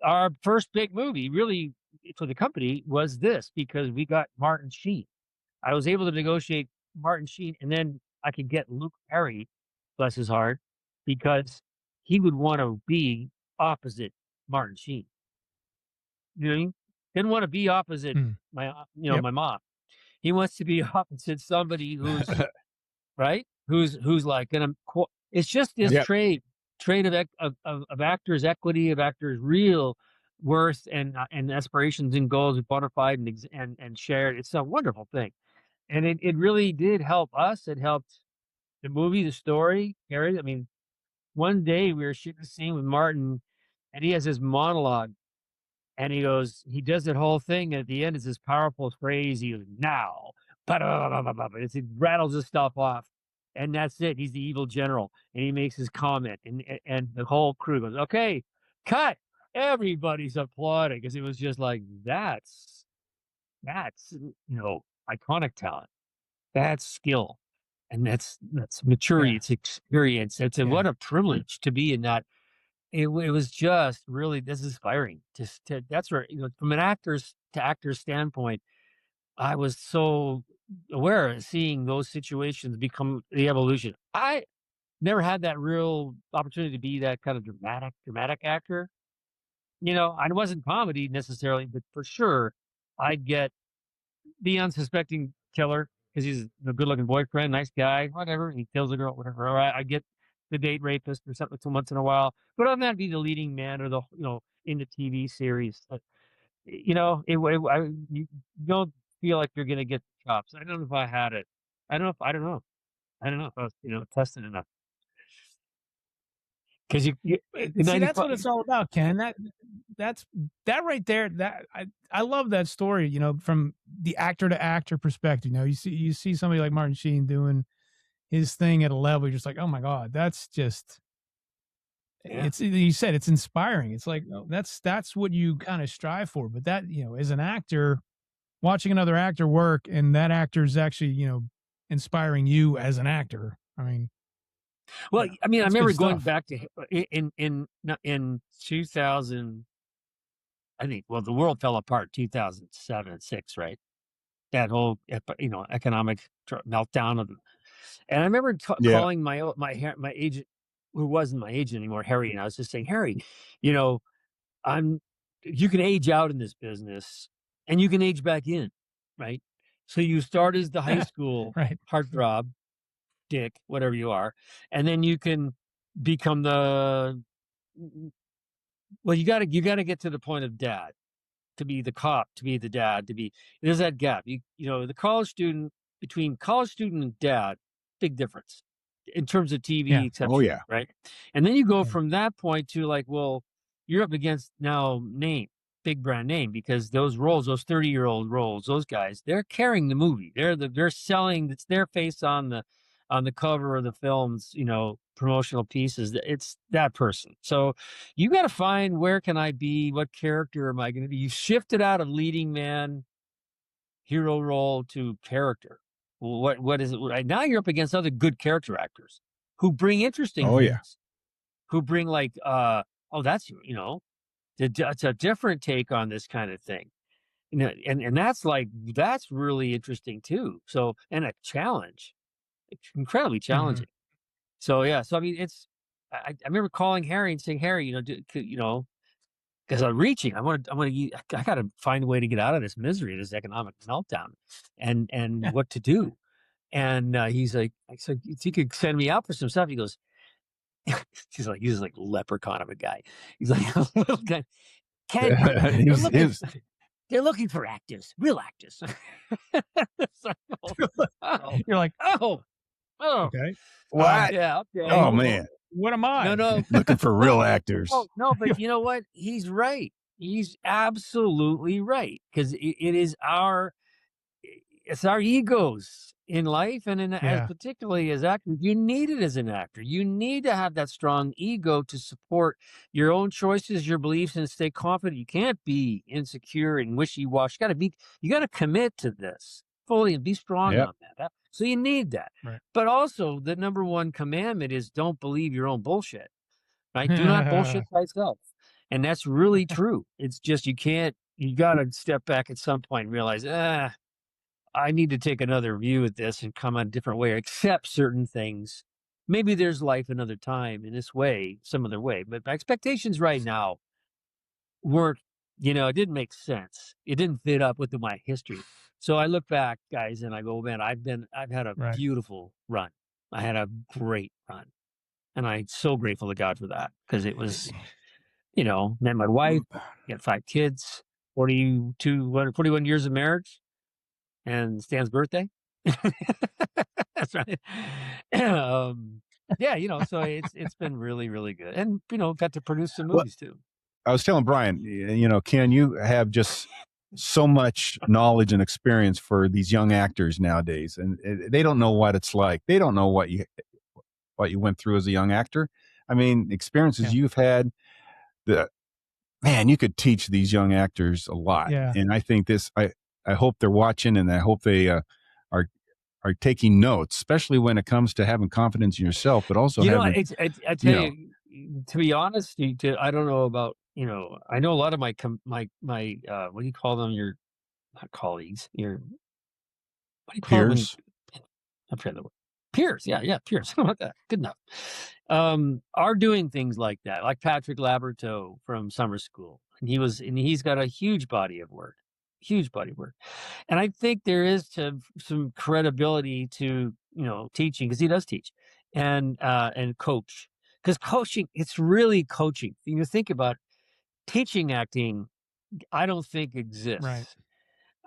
Speaker 3: our first big movie really for the company was this because we got Martin Sheen. I was able to negotiate Martin Sheen, and then I could get Luke Perry, bless his heart, because he would want to be opposite Martin Sheen. You know what I mean? Didn't want to be opposite
Speaker 1: mm, yep,
Speaker 3: my mom. He wants to be opposite somebody who's right, who's like gonna. It's just this
Speaker 1: yep,
Speaker 2: Yep.
Speaker 3: trade of actors' equity, of actors' real worth and aspirations and goals bona fide and shared. It's a wonderful thing, and it really did help us. It helped the movie, the story, carry. I mean, one day we were shooting a scene with Martin, and he has this monologue. And he does that whole thing. And at the end, it's this powerful phrase. He goes, now, ba-da-ba-ba-ba-ba, he rattles his stuff off. And that's it. He's the evil general. And he makes his comment. And the whole crew goes, okay, cut. Everybody's applauding because it was just like, that's iconic talent. That's skill. And that's maturity.
Speaker 1: yeah,
Speaker 3: It's experience.
Speaker 1: yeah,
Speaker 3: What a privilege to be in that. It was just really this is inspiring. That's where from an actor's to actor's standpoint, I was so aware of seeing those situations become the evolution. I never had that real opportunity to be that kind of dramatic actor. I wasn't comedy necessarily, but for sure, I'd get the unsuspecting killer because he's a good-looking boyfriend, nice guy, whatever. He kills a girl, whatever. Or I get the date rapist or something once in a while. But other than that, be the leading man or in the TV series. You don't feel like you're gonna get the chops. I don't know if I had it. I don't know. I don't know. I don't know if I was tested enough. Because
Speaker 1: see, that's what it's all about, Ken. That right there. That I love that story. You know, from the actor to actor perspective. You know, you see somebody like Martin Sheen doing his thing at a level. You're just like, oh my god, that's just. Yeah. It's, you said it's inspiring. It's like, oh, that's what you kind of strive for. But that, you know, as an actor, watching another actor work and that actor is actually, you know, inspiring you as an actor. I mean,
Speaker 3: well,
Speaker 1: yeah,
Speaker 3: I mean, I
Speaker 1: that's
Speaker 3: remember
Speaker 1: good
Speaker 3: going
Speaker 1: stuff.
Speaker 3: back to in 2000. I think, well, the world fell apart 2007 and 6, right? That whole, you know, economic meltdown of, and I remember
Speaker 2: Yeah.
Speaker 3: calling my agent, who wasn't my agent anymore, Harry, and I was just saying, Harry, you know, you can age out in this business, and you can age back in, right? So you start as the high school
Speaker 1: Right.
Speaker 3: heartthrob, dick, whatever you are, and then you can become the, well, you got to get to the point of dad, to be the cop, to be the dad, to be, there's that gap. You know, the college student, between college student and dad, big difference in terms of TV,
Speaker 1: Yeah.
Speaker 2: Oh
Speaker 3: exception,
Speaker 2: yeah.
Speaker 3: right? And then you go
Speaker 1: Yeah.
Speaker 3: from that point to like, well, you're up against now big brand name, because those roles, those 30-year-old roles, those guys, they're carrying the movie. They're selling, it's their face on the cover of the film's, you know, promotional pieces. It's that person. So you got to find, where can I be? What character am I going to be? You shifted out of leading man hero role to character. Well, what is it? Right now you're up against other good character actors who bring interesting
Speaker 2: Oh yeah.
Speaker 3: things, who bring like, oh, that's, you know, it's a different take on this kind of thing. You know, and that's like, that's really interesting too. So, and a challenge, it's incredibly
Speaker 1: Mm-hmm.
Speaker 3: challenging. So yeah, so I mean, I remember calling Harry and saying, Harry, you know, you know, because I'm reaching, I got to find a way to get out of this misery, this economic meltdown, and what to do. And he's like, I said, if you could send me out for some stuff. He goes, he's like leprechaun of a guy. He's like, little guy, Ken,
Speaker 2: he was,
Speaker 3: they're looking for actors, real actors. It's like, oh,
Speaker 1: You're like,
Speaker 3: oh,
Speaker 1: okay.
Speaker 2: what?
Speaker 3: yeah, okay.
Speaker 2: Oh man.
Speaker 1: What am I?
Speaker 3: No.
Speaker 2: Looking for real
Speaker 3: Well,
Speaker 2: actors.
Speaker 3: oh, no, but you know what? He's right. He's absolutely right, because it's our egos in life, and as
Speaker 1: Yeah.
Speaker 3: particularly as actors, you need it as an actor. You need to have that strong ego to support your own choices, your beliefs, and stay confident. You can't be insecure and wishy-washy. You got to commit to this fully and be strong
Speaker 2: Yep.
Speaker 3: on that. So you need that.
Speaker 1: Right.
Speaker 3: But also, the number one commandment is, don't believe your own bullshit. Right? Do not bullshit thyself. And that's really true. It's just, you got to step back at some point and realize, I need to take another view at this and come on a different way, or accept certain things. Maybe there's life another time in this way, some other way. But my expectations right now weren't, you know, it didn't make sense. It didn't fit up with my history. So I look back, guys, and I go, man, I've had a
Speaker 1: Right.
Speaker 3: beautiful run. I had a great run. And I'm so grateful to God for that, because it was, you know, met my wife, got 5 kids, 41 years of marriage, and Stan's birthday. That's right. Yeah, you know, so it's been really, really good. And, you know, got to produce some
Speaker 2: Well,
Speaker 3: movies too.
Speaker 2: I was telling Brian, you know, Ken, you have just so much knowledge and experience for these young actors nowadays, and they don't know what it's like. They don't know what you went through as a young actor. I mean, experiences you've had. Man, you could teach these young actors a lot.
Speaker 1: Yeah.
Speaker 2: And I think I hope they're watching, and I hope they are taking notes, especially when it comes to having confidence in yourself, but also
Speaker 3: You know,
Speaker 2: having,
Speaker 3: I tell you, to be honest, I don't know about, you know, I know a lot of my what do you call them? Your, not colleagues, your, what do you call them?
Speaker 2: peers.
Speaker 3: I forget the word. Peers, yeah, peers. Something like that. Good enough. Are doing things like that, like Patrick Laberto from summer school. And he's got a huge body of work. And I think there is some credibility to, you know, teaching, because he does teach and coach. Because coaching, it's really coaching. You think about teaching acting, I don't think exists.
Speaker 1: Right.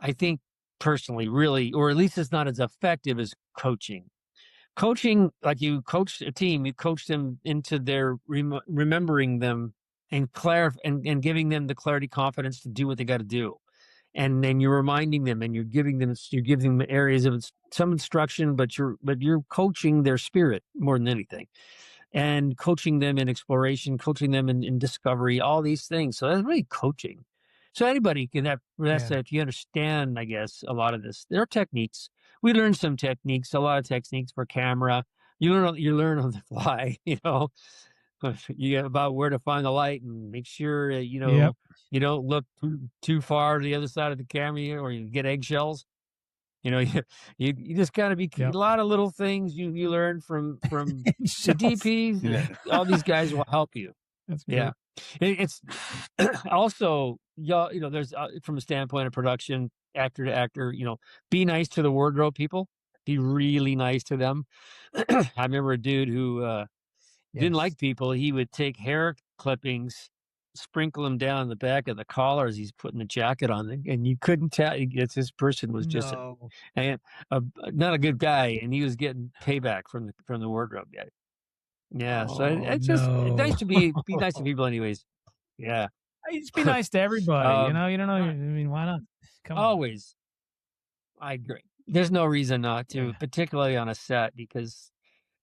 Speaker 3: I think personally, really, or at least it's not as effective as coaching. coaching, like you coach a team, you coach them into their remembering them and and giving them the clarity, confidence to do what they got to do. And then you're reminding them, and you're giving them areas of some instruction, but you're coaching their spirit more than anything, and coaching them in exploration, coaching them in discovery, all these things. So that's really coaching. So anybody can have that's if you understand, I guess, a lot of this. There are techniques. We learn some techniques, a lot of techniques for camera. You learn on the fly, you get about where to find the light and make sure
Speaker 1: Yep.
Speaker 3: you don't look too far to the other side of the camera, or you get eggshells. You just gotta be a
Speaker 1: Yep.
Speaker 3: lot of little things you learn from the
Speaker 1: Eggshells.
Speaker 3: DPs.
Speaker 2: Yeah.
Speaker 3: All these guys will help you.
Speaker 1: That's great.
Speaker 3: Yeah. It's also, there's from a standpoint of production, actor to actor, be nice to the wardrobe people. Be really nice to them. I remember a dude who didn't
Speaker 1: Yes.
Speaker 3: like people. He would take hair clippings, sprinkle them down the back of the collar as he's putting the jacket on, and you couldn't tell. This person was just
Speaker 1: No.
Speaker 3: not a good guy, and he was getting payback from the wardrobe guy. Yeah, so
Speaker 1: Oh,
Speaker 3: it's just nice
Speaker 1: no.
Speaker 3: to be nice to people, anyways. Yeah,
Speaker 1: Just be nice to everybody, you
Speaker 3: um,
Speaker 1: don't know, I mean, why not? Come on.
Speaker 3: always. I agree. There's no reason not to,
Speaker 1: Yeah.
Speaker 3: particularly on a set, because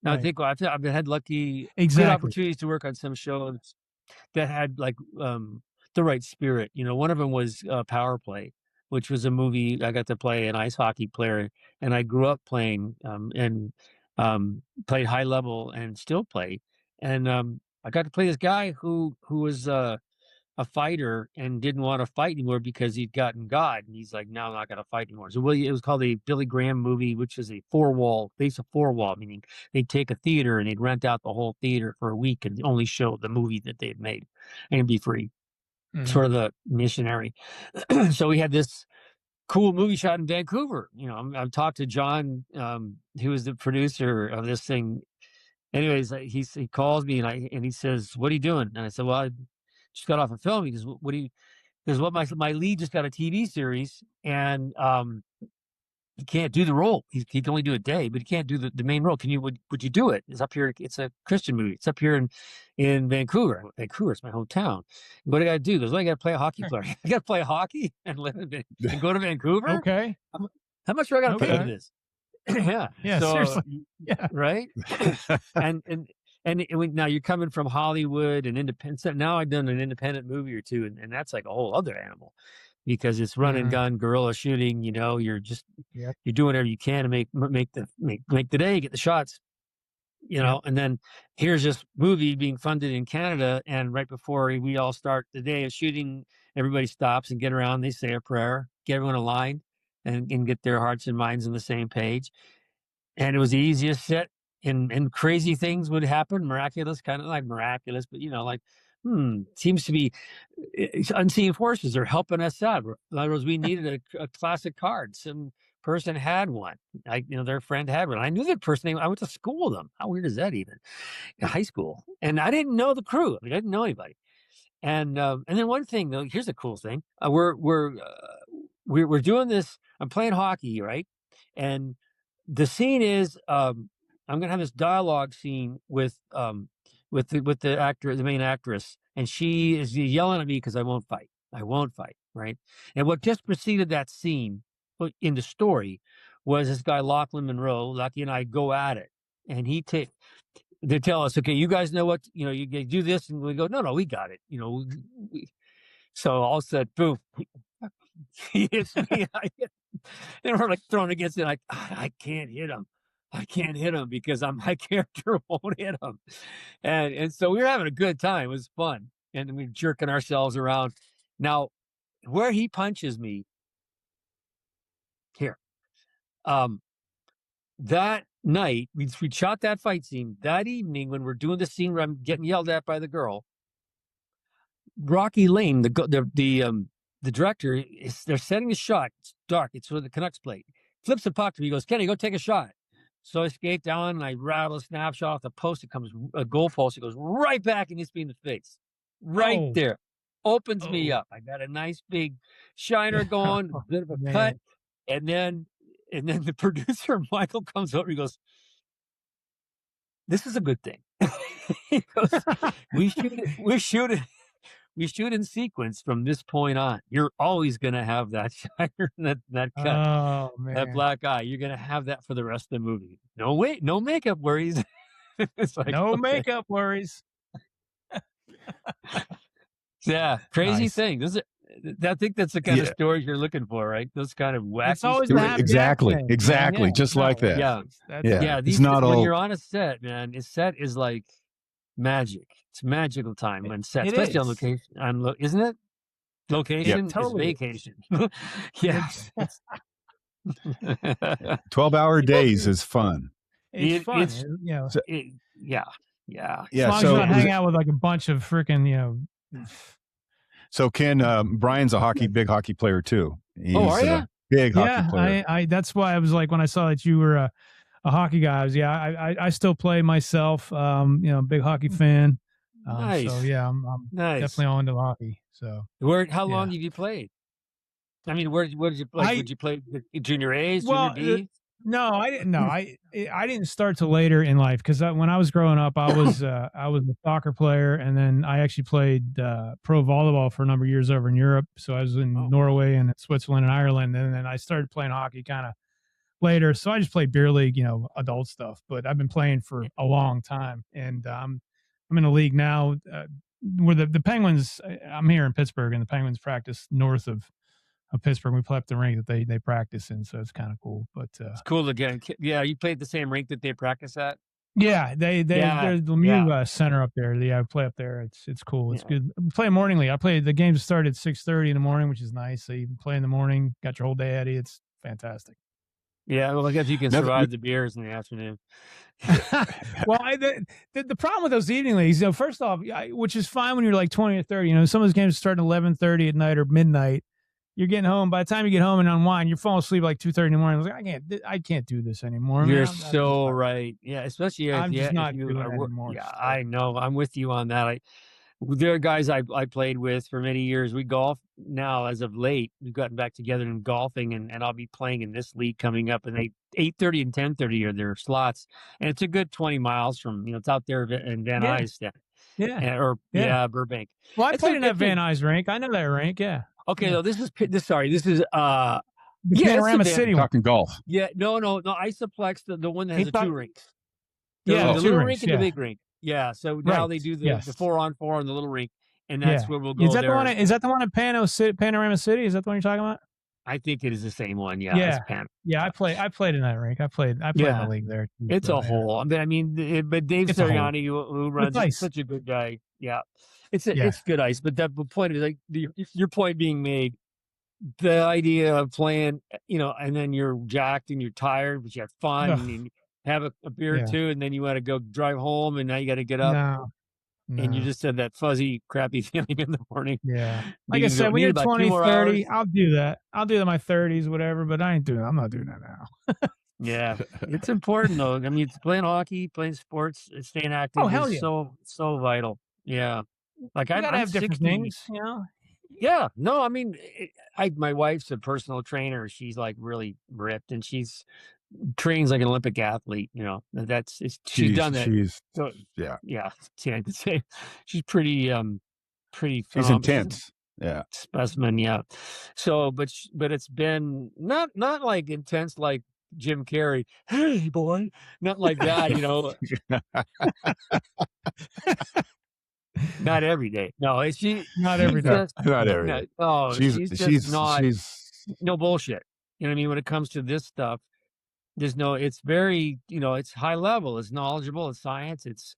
Speaker 3: I
Speaker 1: Right.
Speaker 3: think I've had good
Speaker 1: Exactly.
Speaker 3: opportunities to work on some shows that had like the right spirit. One of them was Power Play, which was a movie I got to play an ice hockey player, and I grew up playing and played high level and still play. And I got to play this guy who was a fighter and didn't want to fight anymore because he'd gotten God, and he's like, "No, I'm not going to fight anymore." So it was called a Billy Graham movie, which is a four wall, meaning they'd take a theater and they'd rent out the whole theater for a week and only show the movie that they had made, and it'd be free.
Speaker 1: Mhm.
Speaker 3: Sort of the missionary. So we had this cool movie shot in Vancouver. I've talked to John, who was the producer of this thing. Anyways, he calls me and he says, "What are you doing?" And I said, "Well, I just got off a film." He goes, "What do you?" Because my lead just got a TV series, and he can't do the role. He can only do a day, but he can't do the main role. Would you do it? It's up here. It's a Christian movie. It's up here in Vancouver. Vancouver is my hometown. What do I got to do? He goes, "Well, I got to play a hockey player. I got to play hockey and live and go to Vancouver.
Speaker 1: Okay.
Speaker 3: How much do I got to pay for
Speaker 1: Okay.
Speaker 3: this?" Yeah.
Speaker 1: Yeah,
Speaker 3: So,
Speaker 1: seriously. Yeah.
Speaker 3: right. and now you're coming from Hollywood and independent. So now I've done an independent movie or two, and that's like a whole other animal, because it's run and
Speaker 1: Mhm.
Speaker 3: gun guerrilla shooting. You're just
Speaker 1: Yep.
Speaker 3: you're doing whatever you can to make the day, get the shots.
Speaker 1: Yep.
Speaker 3: And then here's this movie being funded in Canada, and right before we all start the day of shooting, everybody stops and get around. They say a prayer, get everyone aligned, and get their hearts and minds on the same page. And it was the easiest set, and crazy things would happen, miraculous, kind of like miraculous, but seems to be unseen forces are helping us out. In other words, we needed a classic card. Some person had one. Their friend had one. I knew that person. I went to school with them. How weird is that even? In high school. And I didn't know the crew. I didn't know anybody. And then one thing though, here's a cool thing. We're doing this. I'm playing hockey, right? And the scene is I'm gonna have this dialogue scene with the actor, the main actress, and she is yelling at me because I won't fight. I won't fight, right? And what just preceded that scene in the story was this guy Lachlan Monroe, Lucky, and I go at it, and they tell us, "Okay, you guys know what you do this," and we go, "No, we got it." So all said, boom, he hits me. And we're like thrown against it. Like, I can't hit him. I can't hit him because my character won't hit him. And so we were having a good time. It was fun. And we were jerking ourselves around. Now, where he punches me here, that night, we shot that fight scene. That evening, when we're doing the scene where I'm getting yelled at by the girl, Rocky Lane, the director, they're setting a shot. It's dark. It's where the Canucks play. Flips the puck to me. He goes, "Kenny, go take a shot." So I skate down and I rattle a snapshot off the post. It comes a goal post. It goes right back and hits me in the face. Right
Speaker 1: Oh.
Speaker 3: there. Opens me
Speaker 1: Oh.
Speaker 3: up. I got a nice big shiner going, a bit of a cut.
Speaker 1: Man.
Speaker 3: And then the producer, Michael, comes over. He goes, this is a good thing. He goes, we shoot it. We shoot in sequence from this point on. You're always going to have that shiner, that cut,
Speaker 1: Oh,
Speaker 3: that
Speaker 1: man.
Speaker 3: black eye. You're going to have that for the rest of the movie. No, wait, no makeup worries. It's like,
Speaker 1: No
Speaker 3: okay.
Speaker 1: makeup worries.
Speaker 3: Yeah, crazy
Speaker 1: Nice.
Speaker 3: thing. I think that's the kind of stories you're looking for, right? Those kind of
Speaker 1: It's
Speaker 3: wacky
Speaker 1: always the
Speaker 3: stories.
Speaker 1: happy
Speaker 2: Exactly,
Speaker 1: accident, man.
Speaker 2: exactly,
Speaker 1: Yeah,
Speaker 2: just
Speaker 1: no,
Speaker 2: like that.
Speaker 3: Yeah.
Speaker 2: Yeah,
Speaker 3: These
Speaker 2: it's not
Speaker 3: when
Speaker 2: all.
Speaker 3: you're on a set, man, a set is like magic. It's magical time on set,
Speaker 1: it
Speaker 3: especially on
Speaker 1: is.
Speaker 3: location. Isn't it? Location is
Speaker 1: totally is.
Speaker 3: vacation. Yeah.
Speaker 1: It's
Speaker 2: 12-hour
Speaker 1: people
Speaker 2: days
Speaker 1: can
Speaker 2: is fun.
Speaker 1: fun,
Speaker 3: It's
Speaker 1: you know,
Speaker 2: So,
Speaker 3: yeah.
Speaker 1: as long as
Speaker 2: so
Speaker 1: you're not hanging out with like a bunch of freaking,
Speaker 2: So Ken, Brian's a big hockey player too. He's
Speaker 3: are you?
Speaker 2: big hockey player.
Speaker 1: I that's why I was like, when I saw that you were a hockey guy, I still play myself. Big hockey fan.
Speaker 3: Nice.
Speaker 1: So yeah, I'm
Speaker 3: Nice.
Speaker 1: definitely all into hockey. So
Speaker 3: How long have you played? I mean, where did you play? Would you play junior A's, junior B?
Speaker 1: No, I didn't. No, I didn't start till later in life, because when I was growing up, I was a soccer player, and then I actually played pro volleyball for a number of years over in Europe. So I was in Norway and Switzerland and Ireland, and then I started playing hockey kind of later. So I just played beer league, adult stuff. But I've been playing for a long time, and I'm in a league now where the Penguins. I'm here in Pittsburgh, and the Penguins practice north of Pittsburgh. We play up the rink that they practice in, so it's kind of cool. But
Speaker 3: it's cool to get. Yeah, you played the same rink that they practice at.
Speaker 1: Yeah, there's the Lemieux Center up there. Yeah, I play up there. It's cool. It's good. I play morningly. The games start at 6:30 in the morning, which is nice. So you can play in the morning. Got your whole day ahead of you. It's fantastic.
Speaker 3: Yeah, well, I guess you can survive the beers in the afternoon.
Speaker 1: Well, the problem with those evening leagues, first off, which is fine when you're like 20 or 30. Some of those games start at 11:30 at night or midnight. You're getting home. By the time you get home and unwind, you're falling asleep like 2:30 in the morning. I was like, I can't do this anymore.
Speaker 3: You're so right. Yeah, especially
Speaker 1: I'm just not doing it anymore.
Speaker 3: Yeah, so. I know. I'm with you on that. There are guys I played with for many years. We golf now as of late. We've gotten back together in golfing, and I'll be playing in this league coming up. And 8:30 and 10:30 are their slots, and it's a good 20 miles from it's out there in Van Nuys. Yeah, Burbank.
Speaker 1: Well, I played in that Van Nuys rink. I know that rink. Yeah.
Speaker 3: Okay, no, this is the
Speaker 1: Panorama City one.
Speaker 2: Talking golf.
Speaker 3: Yeah, no, Isoplex, the one that has the two rinks.
Speaker 1: Yeah,
Speaker 3: the little rink and the big rink. Yeah, so now they do the 4-on-4 in the little rink, and that's where we'll go. Is that
Speaker 1: the one in Panorama City? Is that the one you're talking about?
Speaker 3: I think it is the same one. Yeah,
Speaker 1: I played in that rink. I played in the league there.
Speaker 3: It's a hole. But Dave Sirianni, who runs it, such a good guy. Yeah. It's good ice, but the point is, like, your point being made, the idea of playing, and then you're jacked and you're tired, but you have fun and you have a beer or two, and then you want to go drive home, and now you got to get up.
Speaker 1: No.
Speaker 3: And you just had that fuzzy, crappy feeling in the morning.
Speaker 1: Yeah. Like I said, when you're 20, 30, I'll do that. I'll do that in my 30s, whatever, but I'm not doing that now.
Speaker 3: Yeah. It's important, though. I mean, playing hockey, playing sports, staying active is so vital. Yeah. Like,
Speaker 1: I gotta have different things,
Speaker 3: Yeah, no, I mean, my wife's a personal trainer. She's like really ripped, and she's trains like an Olympic athlete. She's done that. Yeah. I could say she's pretty
Speaker 2: She's intense.
Speaker 3: Specimen. Yeah. So, but it's been not like intense like Jim Carrey. Hey, boy, not like that. Not every day. No,
Speaker 1: not every day.
Speaker 2: Not every day.
Speaker 3: Oh, she's no bullshit. You know what I mean? When it comes to this stuff, it's very, it's high level, it's knowledgeable, it's science, it's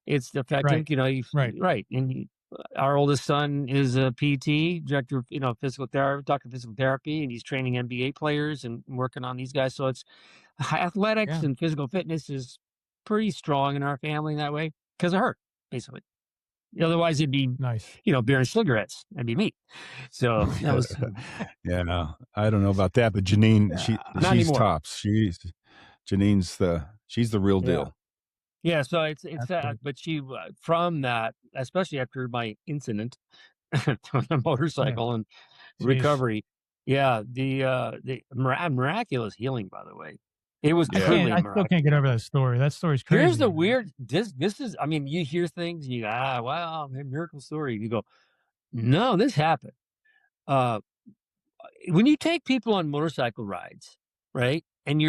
Speaker 3: effective, right. And our oldest son is a PT, director of physical therapy, doctor of physical therapy, and he's training NBA players and working on these guys. So it's athletics and physical fitness is pretty strong in our family in that way because of her, basically. Otherwise, it'd be nice, beer and cigarettes. That'd be me. So that was.
Speaker 2: Yeah, no, I don't know about that, but Janine, she's tops. She's the real deal.
Speaker 3: Yeah, so it's sad, but she from that, especially after my incident on the motorcycle and recovery. Yeah, the miraculous healing, by the way. It was truly
Speaker 1: I still can't get over that story. That story's crazy.
Speaker 3: Here's the weird. This is. I mean, you hear things. You go, wow, miracle story. You go, no, this happened. When you take people on motorcycle rides, right? And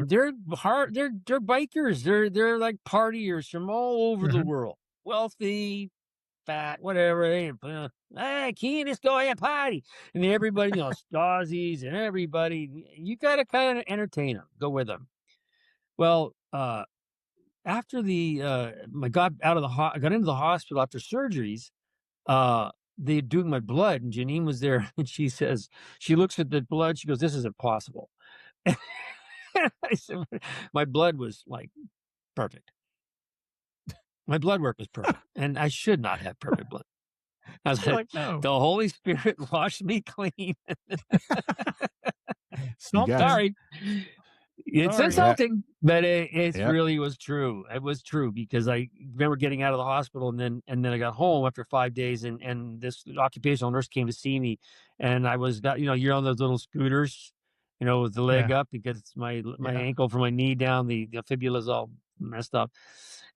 Speaker 3: they're hard. They're bikers. They're like partiers from all over the world, wealthy, fat, whatever. Hey, Ken, let's go and party. And everybody, Stasis and everybody. You got to kind of entertain them. Go with them. Well, after I got into the hospital after surgeries, they doing my blood, and Janine was there, and she says, she looks at the blood, she goes, "This is impossible." I said, my blood was like perfect. My blood work was perfect, and I should not have perfect blood. I was like, no. The Holy Spirit washed me clean. Sorry. It's insulting, but it really was true. It was true, because I remember getting out of the hospital, and then I got home after 5 days, and this occupational nurse came to see me, and I was you're on those little scooters, with the leg up, because my ankle from my knee down, the fibula's all messed up,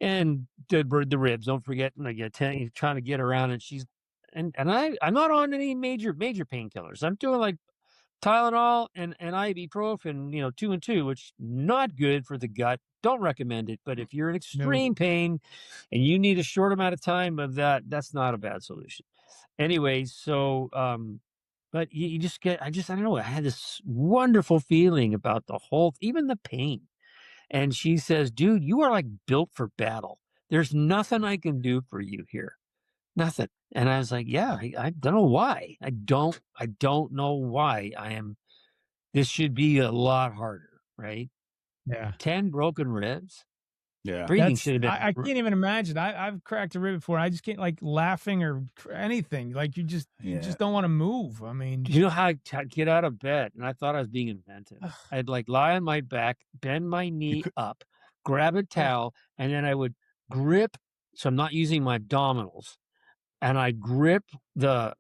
Speaker 3: and the ribs. Don't forget, you're trying to get around, and I'm not on any major painkillers. I'm doing like Tylenol and ibuprofen, 2 and 2, which not good for the gut. Don't recommend it. But if you're in extreme pain and you need a short amount of time of that's not a bad solution. Anyway, so but you just get, I don't know, I had this wonderful feeling about the whole, even the pain. And she says, "Dude, you are like built for battle. There's nothing I can do for you here. Nothing." And I was like, yeah, I don't know why. I don't know why this should be a lot harder, right?
Speaker 1: Yeah.
Speaker 3: 10 broken ribs.
Speaker 2: Yeah.
Speaker 3: Breathing should have been.
Speaker 1: I can't even imagine. I've cracked a rib before. I just can't, like, laughing or anything. Like, you just don't want to move. I mean,
Speaker 3: do you know how to get out of bed? And I thought I was being inventive. I'd like lie on my back, bend my knee up, grab a towel, and then I would grip. So I'm not using my abdominals. And I grip the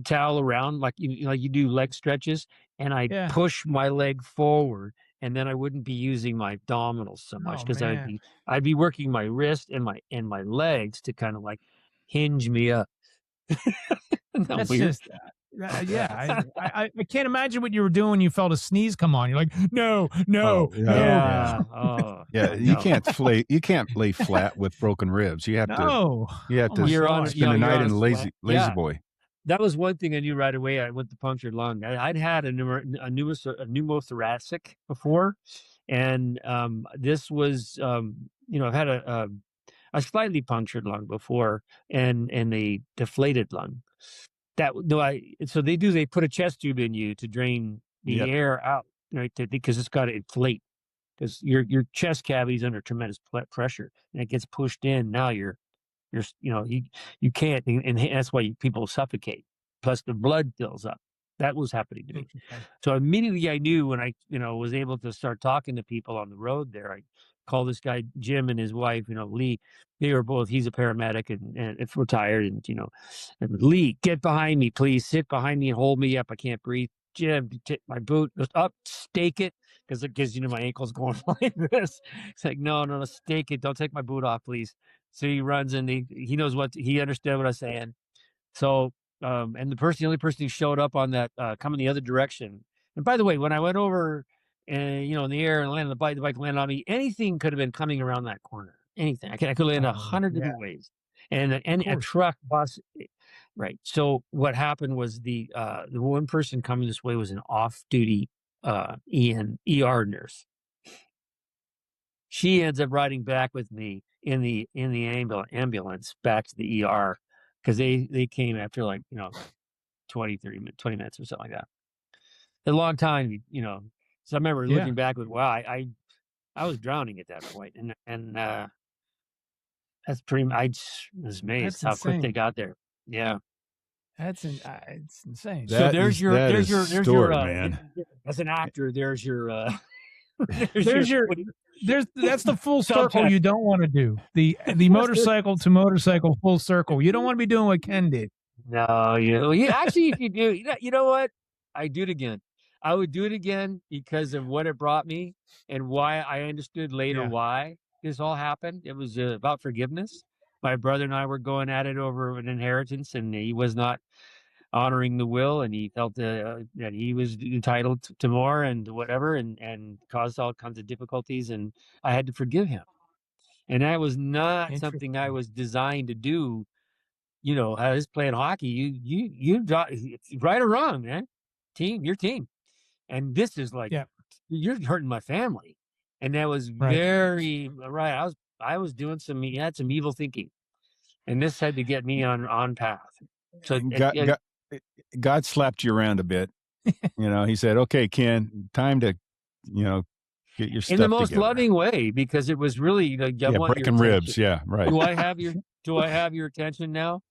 Speaker 3: towel around like you do leg stretches, and I push my leg forward, and then I wouldn't be using my abdominals so much, because I'd be working my wrist and my legs to kind of like hinge me up.
Speaker 1: That's weird? Just I can't imagine what you were doing when you felt a sneeze come on. You're like, no.
Speaker 2: You can't lay flat with broken ribs. You have to spend the night in a lazy boy.
Speaker 3: That was one thing I knew right away. I went to punctured lung. I'd had a pneumothoracic before, and this was I've had a slightly punctured lung before, and a deflated lung. So they put a chest tube in you to drain the air out, right? Because it's got to inflate, because your chest cavity is under tremendous pressure, and it gets pushed in. Now you can't, and that's why people suffocate. Plus the blood fills up. That was happening to me. So immediately I knew, when I was able to start talking to people on the road there. I called this guy Jim and his wife, Lee. They were both, he's a paramedic and if retired, and Lee, get behind me, please. Sit behind me and hold me up. I can't breathe. Jim, take my boot, goes up, stake it, because my ankle's going like this. It's like, no, stake it. Don't take my boot off, please. So he runs, and he knows he understood what I was saying. So, and the only person who showed up on that, coming the other direction. And by the way, when I went over, in the air and landed the bike landed on me, anything could have been coming around that corner. Anything. I could land 100 different ways. And a truck, bus. Right. So what happened was the one person coming this way was an off-duty ER nurse. She ends up riding back with me in the ambulance back to the ER, because they came after 20 minutes or something like that. A long time, So I remember looking back with, wow, I was drowning at that point, and that's pretty. I was amazed how quick they got there. Yeah,
Speaker 1: it's insane.
Speaker 3: So there's your
Speaker 2: man.
Speaker 3: As an actor, there's your
Speaker 1: that's the full circle you don't want to do. The motorcycle to motorcycle full circle. You don't want to be doing what Ken did.
Speaker 3: No, you actually, if you do, you know what? I do it again. I would do it again because of what it brought me and why I understood later why this all happened. It was about forgiveness. My brother and I were going at it over an inheritance, and he was not honoring the will, and he felt that he was entitled to more and whatever, and caused all kinds of difficulties. And I had to forgive him, and that was not something I
Speaker 1: Interesting.
Speaker 3: was designed to do. I was playing hockey. Right or wrong, man. Your team. And this is like,
Speaker 1: Yeah.
Speaker 3: you're hurting my family. And that was
Speaker 1: Right.
Speaker 3: very right. I was doing had some evil thinking. And this had to get me on path. So
Speaker 2: God slapped you around a bit. He said, "Okay, Ken, time to, get your stuff
Speaker 3: in the most
Speaker 2: together."
Speaker 3: loving way, because it was really like, I want your
Speaker 2: breaking
Speaker 3: attention.
Speaker 2: ribs. Yeah, right.
Speaker 3: Do I have your attention now?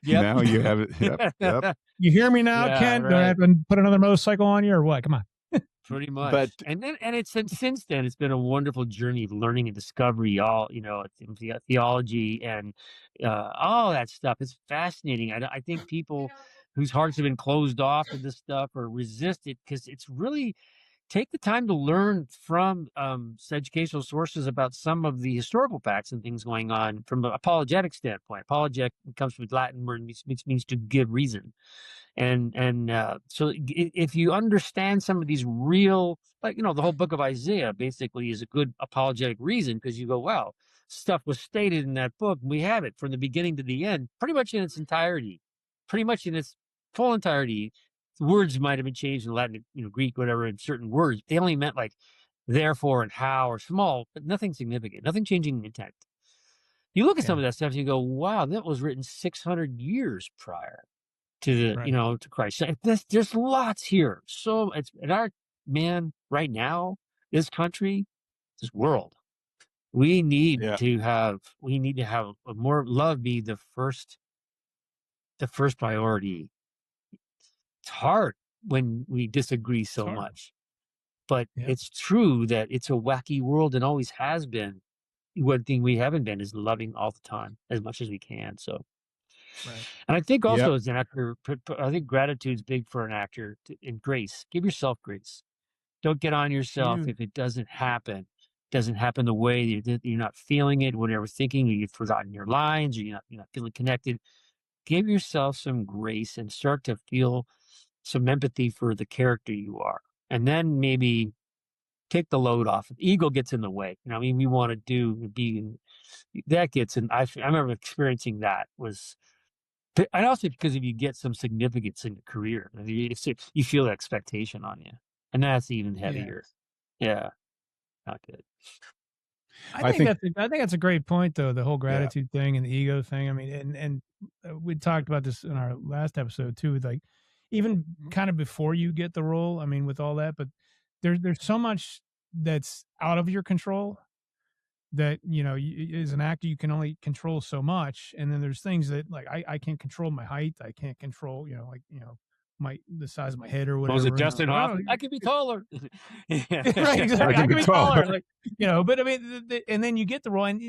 Speaker 3: Yep.
Speaker 2: Now you have it. Yep.
Speaker 1: You hear me now, Ken?
Speaker 3: Right.
Speaker 1: Do I have to put another motorcycle on you or what? Come on.
Speaker 3: Pretty much.
Speaker 2: But
Speaker 3: and it's since then it's been a wonderful journey of learning and discovery, all theology and all that stuff. It's fascinating. I think people whose hearts have been closed off to this stuff or resist it, because it's really, take the time to learn from educational sources about some of the historical facts and things going on from an apologetic standpoint. Apologetic comes from Latin word, which means to give reason. So if you understand some of these real, like, the whole book of Isaiah basically is a good apologetic reason, because you go, wow, stuff was stated in that book. And we have it from the beginning to the end, pretty much in its entirety, pretty much in its full entirety. Words might have been changed in Latin, Greek, whatever, in certain words. They only meant like therefore and how or small, but nothing significant, nothing changing intent. You look at some of that stuff and you go, wow, that was written 600 years prior to to Christ. So there's lots here. So it's in our right now, this country, this world, we need to have a more love be the first priority. It's hard when we disagree so much, but it's true that it's a wacky world and always has been. One thing we haven't been is loving all the time as much as we can. So.
Speaker 1: Right.
Speaker 3: And I think also as an actor, I think gratitude's big for an actor, and grace. Give yourself grace. Don't get on yourself if it doesn't happen. Doesn't happen the way you're not feeling it, whatever thinking, or you've forgotten your lines, or you're not feeling connected. Give yourself some grace and start to feel some empathy for the character you are, and then maybe take the load off. Ego gets in the way. We want to that gets in. I remember experiencing that was. And also because if you get some significance in your career, you feel the expectation on you, and that's even heavier. Yeah, not good.
Speaker 1: I think that's a great point, though. The whole gratitude thing and the ego thing. I mean, and we talked about this in our last episode too. Like, even kind of before you get the role. I mean, with all that, but there's so much that's out of your control that as an actor you can only control so much, and then there's things that, like, I can't control my height, I can't control the size of my head or whatever.
Speaker 3: Was it Justin Hoffman? I could be taller.
Speaker 1: Right, exactly. I could be taller. Like, but I mean, and then you get the role, and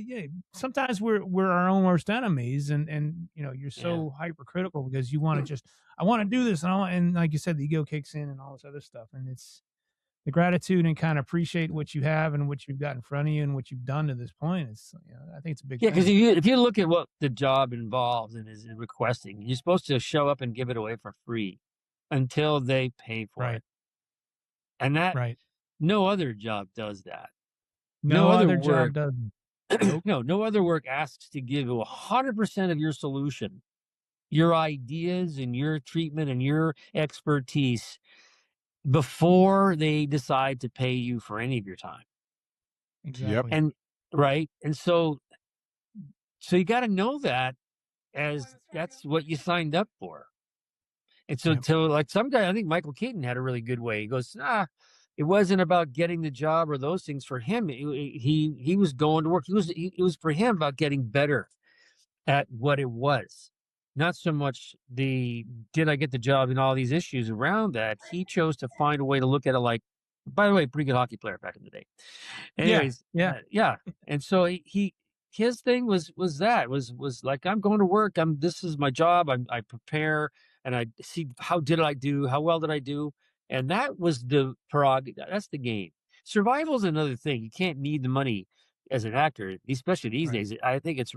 Speaker 1: sometimes we're our own worst enemies, and you're so hypercritical because you want to I want to do this, and like you said, the ego kicks in and all this other stuff, and it's the gratitude and kind of appreciate what you have and what you've got in front of you and what you've done to this point. It's, I think it's a big thing.
Speaker 3: Because if you look at what the job involves and is requesting, you're supposed to show up and give it away for free until they pay for it. And that no other job does that.
Speaker 1: No other job doesn't.
Speaker 3: No other work asks to give you 100% of your solution, your ideas and your treatment and your expertise before they decide to pay you for any of your time.
Speaker 1: Exactly.
Speaker 3: And and so you got to know that as that's what you signed up for. And so like some guy, I think Michael Keaton had a really good way. He goes, it wasn't about getting the job or those things for him. He was going to work. It was for him about getting better at what it was. Not so much did I get the job and all these issues around that. He chose to find a way to look at it like, by the way, pretty good hockey player back in the day. Anyways, yeah. And so his thing was like, I'm going to work. This is my job. I prepare and I see how well did I do, And that was the prerogative. That's the game. Survival is another thing. You can't need the money as an actor, especially these days. I think it's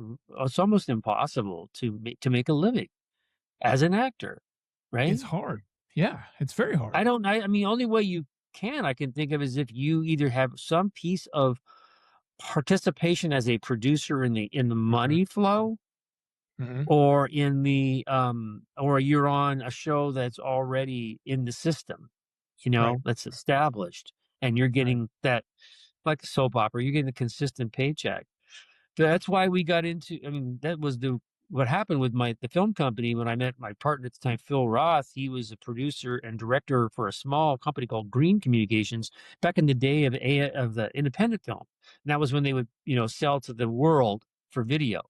Speaker 3: almost impossible to make a living as an actor, right?
Speaker 1: It's hard. Yeah, it's very hard.
Speaker 3: I mean, the only way I can think of is if you either have some piece of participation as a producer in the money flow, or in the or you're on a show that's already in the system, that's established, and you're getting that, like a soap opera, you're getting a consistent paycheck. That's why we got into, I mean, that was what happened with the film company when I met my partner at the time, Phil Roth. He was a producer and director for a small company called Green Communications back in the day of the independent film. And that was when they would, sell to the world for video,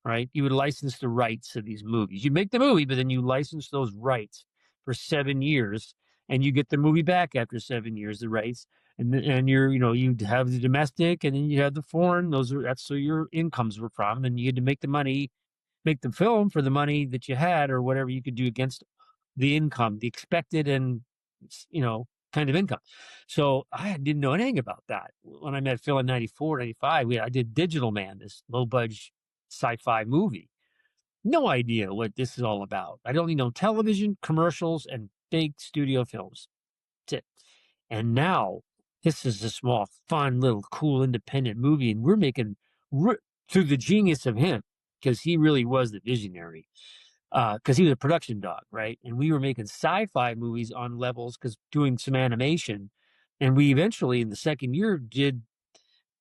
Speaker 3: right? You would license the rights of these movies. You make the movie, but then you license those rights for 7 years, and you get the movie back after 7 years, the rights. And you have the domestic, and then you have the foreign. That's so your incomes were from, and you had to make the money, make the film for the money that you had, or whatever you could do against the income, the expected and kind of income. So I didn't know anything about that when I met Phil in 94, 95. I did Digital Man, this low budget sci-fi movie. No idea what this is all about. I only know television, commercials, and big studio films. That's it. And now this is a small, fun, little, cool, independent movie, and we're making through the genius of him, because he really was the visionary. Because he was a production dog, right? And we were making sci-fi movies on levels, because doing some animation, and we eventually in the second year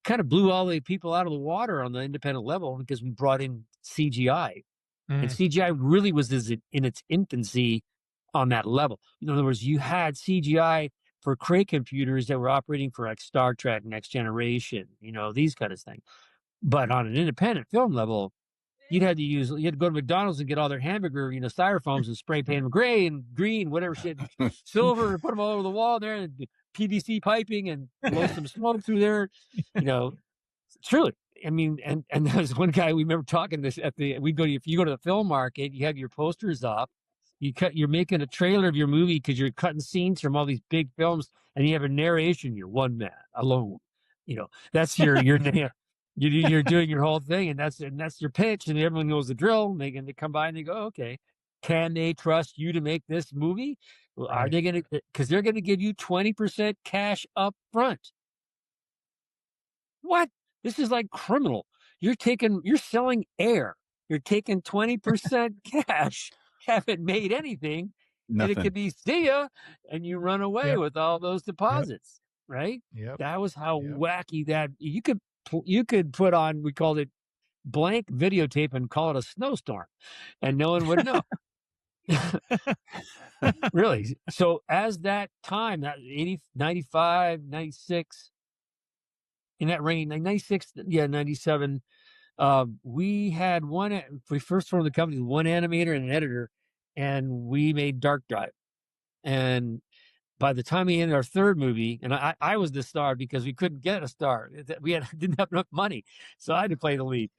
Speaker 3: kind of blew all the people out of the water on the independent level, because we brought in CGI. And CGI really was in its infancy on that level. In other words, you had CGI for Cray computers that were operating for like Star Trek, Next Generation, these kind of things. But on an independent film level, you had to go to McDonald's and get all their hamburger, styrofoams, and spray paint them gray and green, whatever shit, silver, and put them all over the wall there, and PVC piping, and blow some smoke through there. Truly. I mean, and there was one guy we remember talking this if you go to the film market, you have your posters up, you're making a trailer of your movie because you're cutting scenes from all these big films, and you have a narration. You're one man alone. That's your you're doing your whole thing, and that's your pitch, and everyone knows the drill. And they come by and they go, okay, can they trust you to make this movie? Well, are they going to? Because they're going to give you 20% cash up front. What? This is like criminal. You're selling air. You're taking 20% cash, haven't made anything.
Speaker 2: Nothing.
Speaker 3: And it could be, see ya, and you run away with all those deposits, right?
Speaker 1: Yep.
Speaker 3: That was how wacky that you could put on, we called it blank videotape, and call it a snowstorm, and no one would know. Really. So as that time, that 80, 95, 96, in that range, 96, 97, we first formed the company, one animator and an editor, and we made Dark Drive. And by the time we ended our third movie, and I was the star because we couldn't get a star. We didn't have enough money, so I had to play the lead.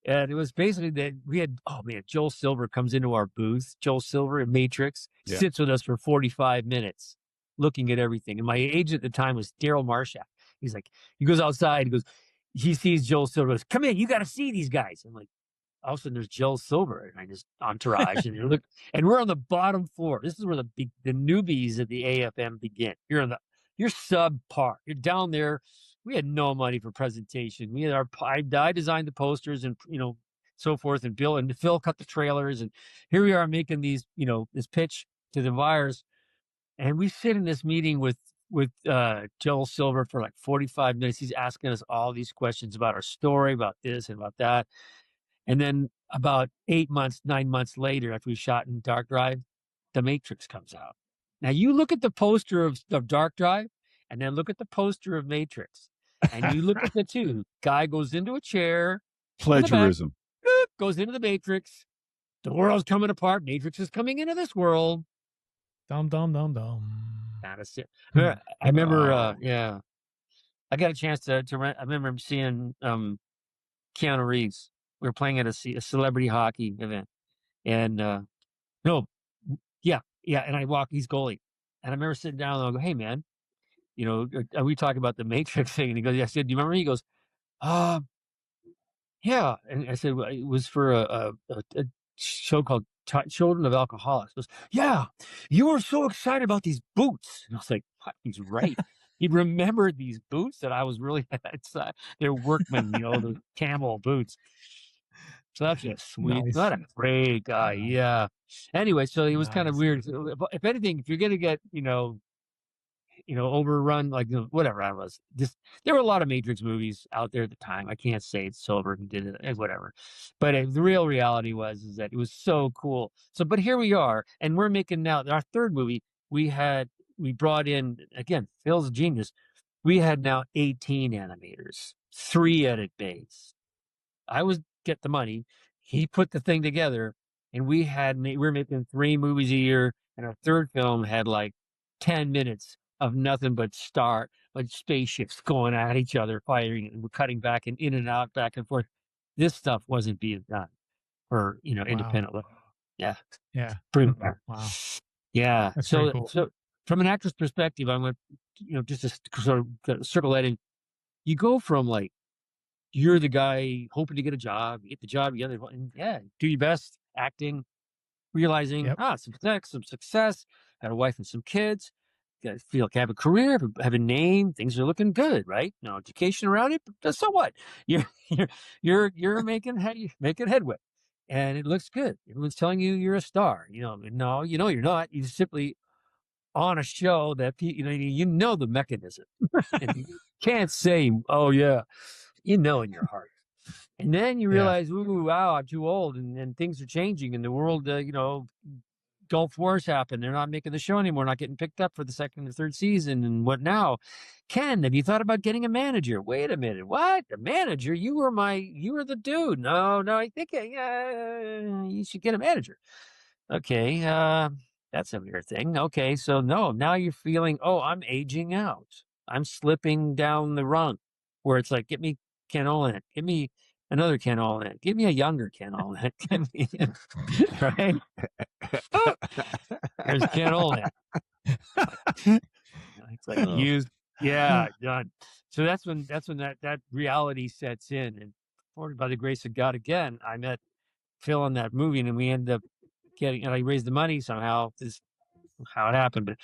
Speaker 3: And it was basically that we had, Joel Silver comes into our booth. Joel Silver in Matrix sits with us for 45 minutes looking at everything. And my agent at the time was Daryl Marshak. He's like, he goes outside, he sees Joel Silver, goes, come in, you got to see these guys. I'm like, all of a sudden there's Joel Silver, and I just entourage, and look, and we're on the bottom floor. This is where the newbies at the AFM begin. You're subpar. You're down there. We had no money for presentation. We had I designed the posters, and so forth, and Phil cut the trailers, and here we are making these, this pitch to the buyers, and we sit in this meeting with Joel Silver for like 45 minutes. He's asking us all these questions about our story, about this and about that. And then about 9 months later, after we shot in Dark Drive, The Matrix comes out. Now you look at the poster of Dark Drive, and then look at the poster of Matrix, and you look at the two. Guy goes into a chair.
Speaker 2: Plagiarism.
Speaker 3: Goes into the Matrix. The world's coming apart. Matrix is coming into this world.
Speaker 1: Dum, dum, dum, dum.
Speaker 3: That's it. I remember, I got a chance to rent. I remember seeing Keanu Reeves. We were playing at a celebrity hockey event, and and I walk. He's goalie, And I remember sitting down and I go, "Hey, man, are we talking about the Matrix thing?" And he goes, "Yeah." I said, "Do you remember?" He goes, "Uh, yeah." And I said, "Well, it was for a show called Children of Alcoholics." He goes, "Yeah, you were so excited about these boots." And I was like, "What?" He's right. He remembered these boots that I was really they're workmen, the camel boots. Such a sweet,
Speaker 1: Nice.
Speaker 3: what a great guy. Yeah. Anyway, so it was kind of
Speaker 1: Nice.
Speaker 3: weird. So, if anything, if you're gonna get, overrun, like whatever I was. Just there were a lot of Matrix movies out there at the time. I can't say it's Silver who did it, whatever. But the real reality is that it was so cool. So, but here we are, and we're making now our third movie. We brought in again. Phil's a genius. We had now 18 animators, 3 edit bays. I was get the money. He put the thing together, and we were making 3 movies a year, and our third film had like 10 minutes of nothing but spaceships going at each other, firing, and we're cutting back and in and out, back and forth. This stuff wasn't being done for
Speaker 1: Wow.
Speaker 3: independent. Yeah,
Speaker 1: Yeah.
Speaker 3: pretty.
Speaker 1: Wow.
Speaker 3: Yeah.
Speaker 1: That's very cool.
Speaker 3: So from an actor's perspective, I'm going to just to sort of circle that in. You go from like you're the guy hoping to get a job, you get the job, you get and yeah, do your best acting, realizing,
Speaker 1: Yep.
Speaker 3: some success, had a wife and some kids, feel like I have a career, have a name, things are looking good, right? No education around it, but so what? You're you're making headway. And it looks good. Everyone's telling you you're a star. No, you're not. You're simply on a show that you know the mechanism. And you can't say, "Oh yeah," in your heart. And then you
Speaker 1: Yeah.
Speaker 3: realize, ooh, wow, I'm too old, and things are changing, and the world, Gulf Wars happen. They're not making the show anymore, not getting picked up for the second or third season. And what now? Ken, have you thought about getting a manager? Wait a minute, what? A manager? You were the dude. No, I think you should get a manager. Okay, that's a weird thing. Okay, so no, now you're feeling, oh, I'm aging out. I'm slipping down the rung, where it's like, get me Ken Olandt, give me another Ken Olandt, give me a younger Ken Olandt, give me, right? Oh, there's Ken Olandt. It's like
Speaker 2: Oh.
Speaker 3: used, yeah, done. So that's when that reality sets in, and by the grace of God, again, I met Phil in that movie, and we ended up getting, and I raised the money somehow. This is how it happened, but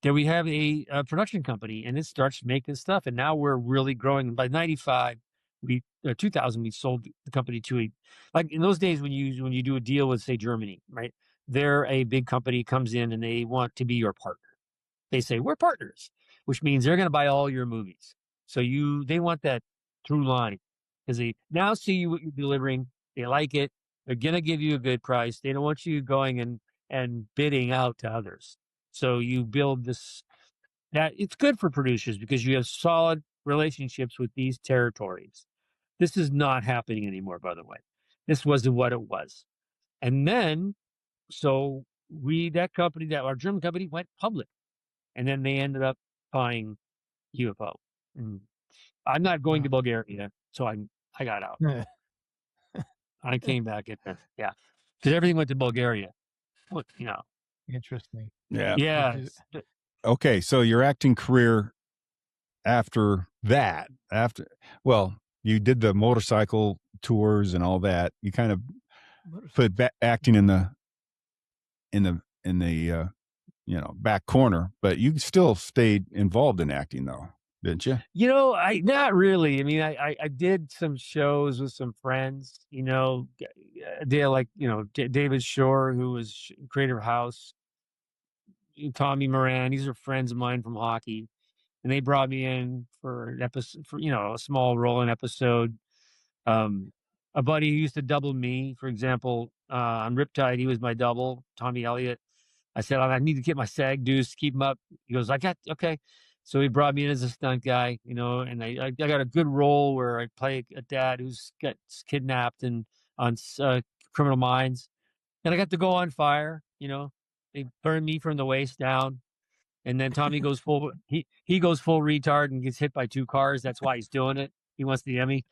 Speaker 3: then we have a production company, and it starts making stuff, and now we're really growing. By 95, 2000, we sold the company to like in those days when you do a deal with, say, Germany, right? They're a big company, comes in and they want to be your partner. They say, we're partners, which means they're going to buy all your movies. So they want that through line because they now see what you're delivering. They like it. They're going to give you a good price. They don't want you going and bidding out to others. So you build this, that it's good for producers because you have solid relationships with these territories. This is not happening anymore, by the way. This wasn't what it was. And then, so that company, that our German company, went public, and then they ended up buying UFO. And I'm not going to
Speaker 1: Wow.
Speaker 3: Bulgaria, so I got out. I came back yeah, because everything went to Bulgaria. What
Speaker 1: Interesting.
Speaker 2: Yeah.
Speaker 3: Yeah.
Speaker 2: Okay, so your acting career after that, well, you did the motorcycle tours and all that. You kind of put acting in the back corner, but you still stayed involved in acting though, didn't you?
Speaker 3: I not really. I mean, I did some shows with some friends. They like David Shore, who was creator of House, Tommy Moran. These are friends of mine from hockey, and they brought me in for an episode, for a small role in episode. Um, a buddy who used to double me, for example, on Riptide, he was my double, Tommy Elliott. I said, I need to get my SAG dues to keep him up. He goes, okay. So he brought me in as a stunt guy, and I got a good role where I play a dad who's gets kidnapped and on Criminal Minds. And I got to go on fire, they burned me from the waist down. And then Tommy goes he goes full retard and gets hit by 2 cars. That's why he's doing it. He wants the Emmy.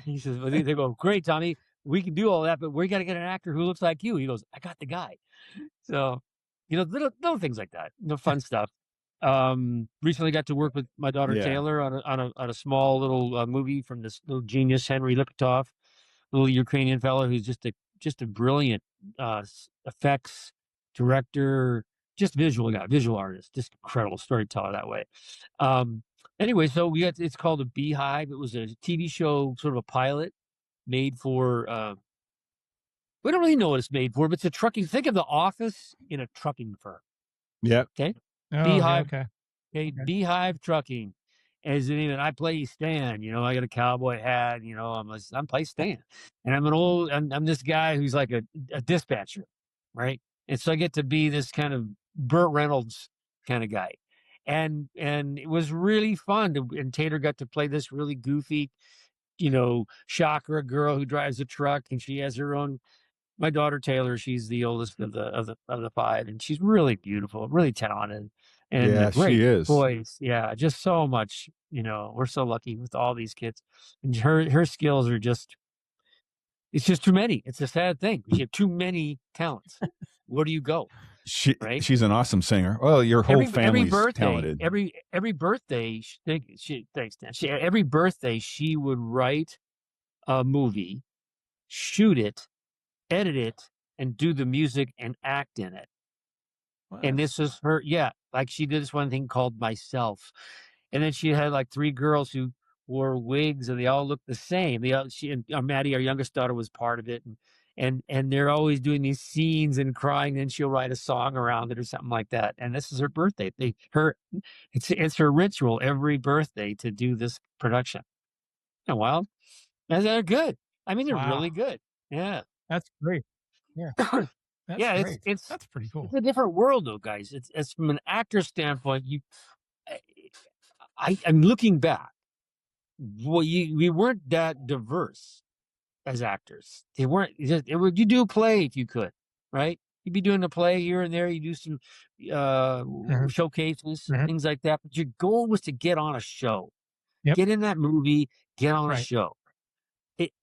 Speaker 3: He says, well, they go, great, Tommy. We can do all that, but we got to get an actor who looks like you. He goes, I got the guy. So little things like that, fun stuff. Recently got to work with my daughter Taylor on a small little movie from this little genius Henry Lipatov, little Ukrainian fellow who's just a brilliant effects director, just visual artist, just incredible storyteller that way. Anyway, so it's called a Beehive. It was a TV show, sort of a pilot made for we don't really know what it's made for, but it's a trucking. Think of The Office in a trucking firm.
Speaker 2: Yep.
Speaker 3: Okay.
Speaker 1: Oh,
Speaker 3: Beehive.
Speaker 1: okay.
Speaker 3: Okay. Beehive Trucking. As even I play Stan, I got a cowboy hat, I'm play Stan. And I'm this guy who's like a dispatcher, right? And so I get to be this kind of Burt Reynolds kind of guy. And it was really fun and Tater got to play this really goofy, shocker, a girl who drives a truck and she has her own. My daughter Taylor, she's the oldest of the five, and she's really beautiful, really talented, and a
Speaker 2: Yeah,
Speaker 3: great
Speaker 2: she is.
Speaker 3: voice. Yeah, just so much. We're so lucky with all these kids, and her skills are it's just too many. It's a sad thing. You have too many talents. Where do you go? Right?
Speaker 2: She's an awesome singer. Well, your whole family's talented.
Speaker 3: Every birthday, thanks, Dan. Every birthday, she would write a movie, shoot it, edit it, and do the music and act in it.
Speaker 1: Wow.
Speaker 3: And this is her, like she did this one thing called Myself. And then she had like 3 girls who wore wigs and they all looked the same. She and Maddie, our youngest daughter, was part of it. And they're always doing these scenes and crying, and she'll write a song around it or something like that. And this is her birthday. It's her ritual every birthday to do this production. And well, they're good. I mean, they're really good. Yeah.
Speaker 1: That's great. Yeah.
Speaker 3: That's
Speaker 1: great. That's pretty cool.
Speaker 3: It's a different world, though, guys. It's from an actor standpoint. I'm looking back. Well, we weren't that diverse as actors. They weren't. You do a play if you could, right? You'd be doing a play here and there. You do some showcases, things like that. But your goal was to get on a show, get in that movie, get on a show.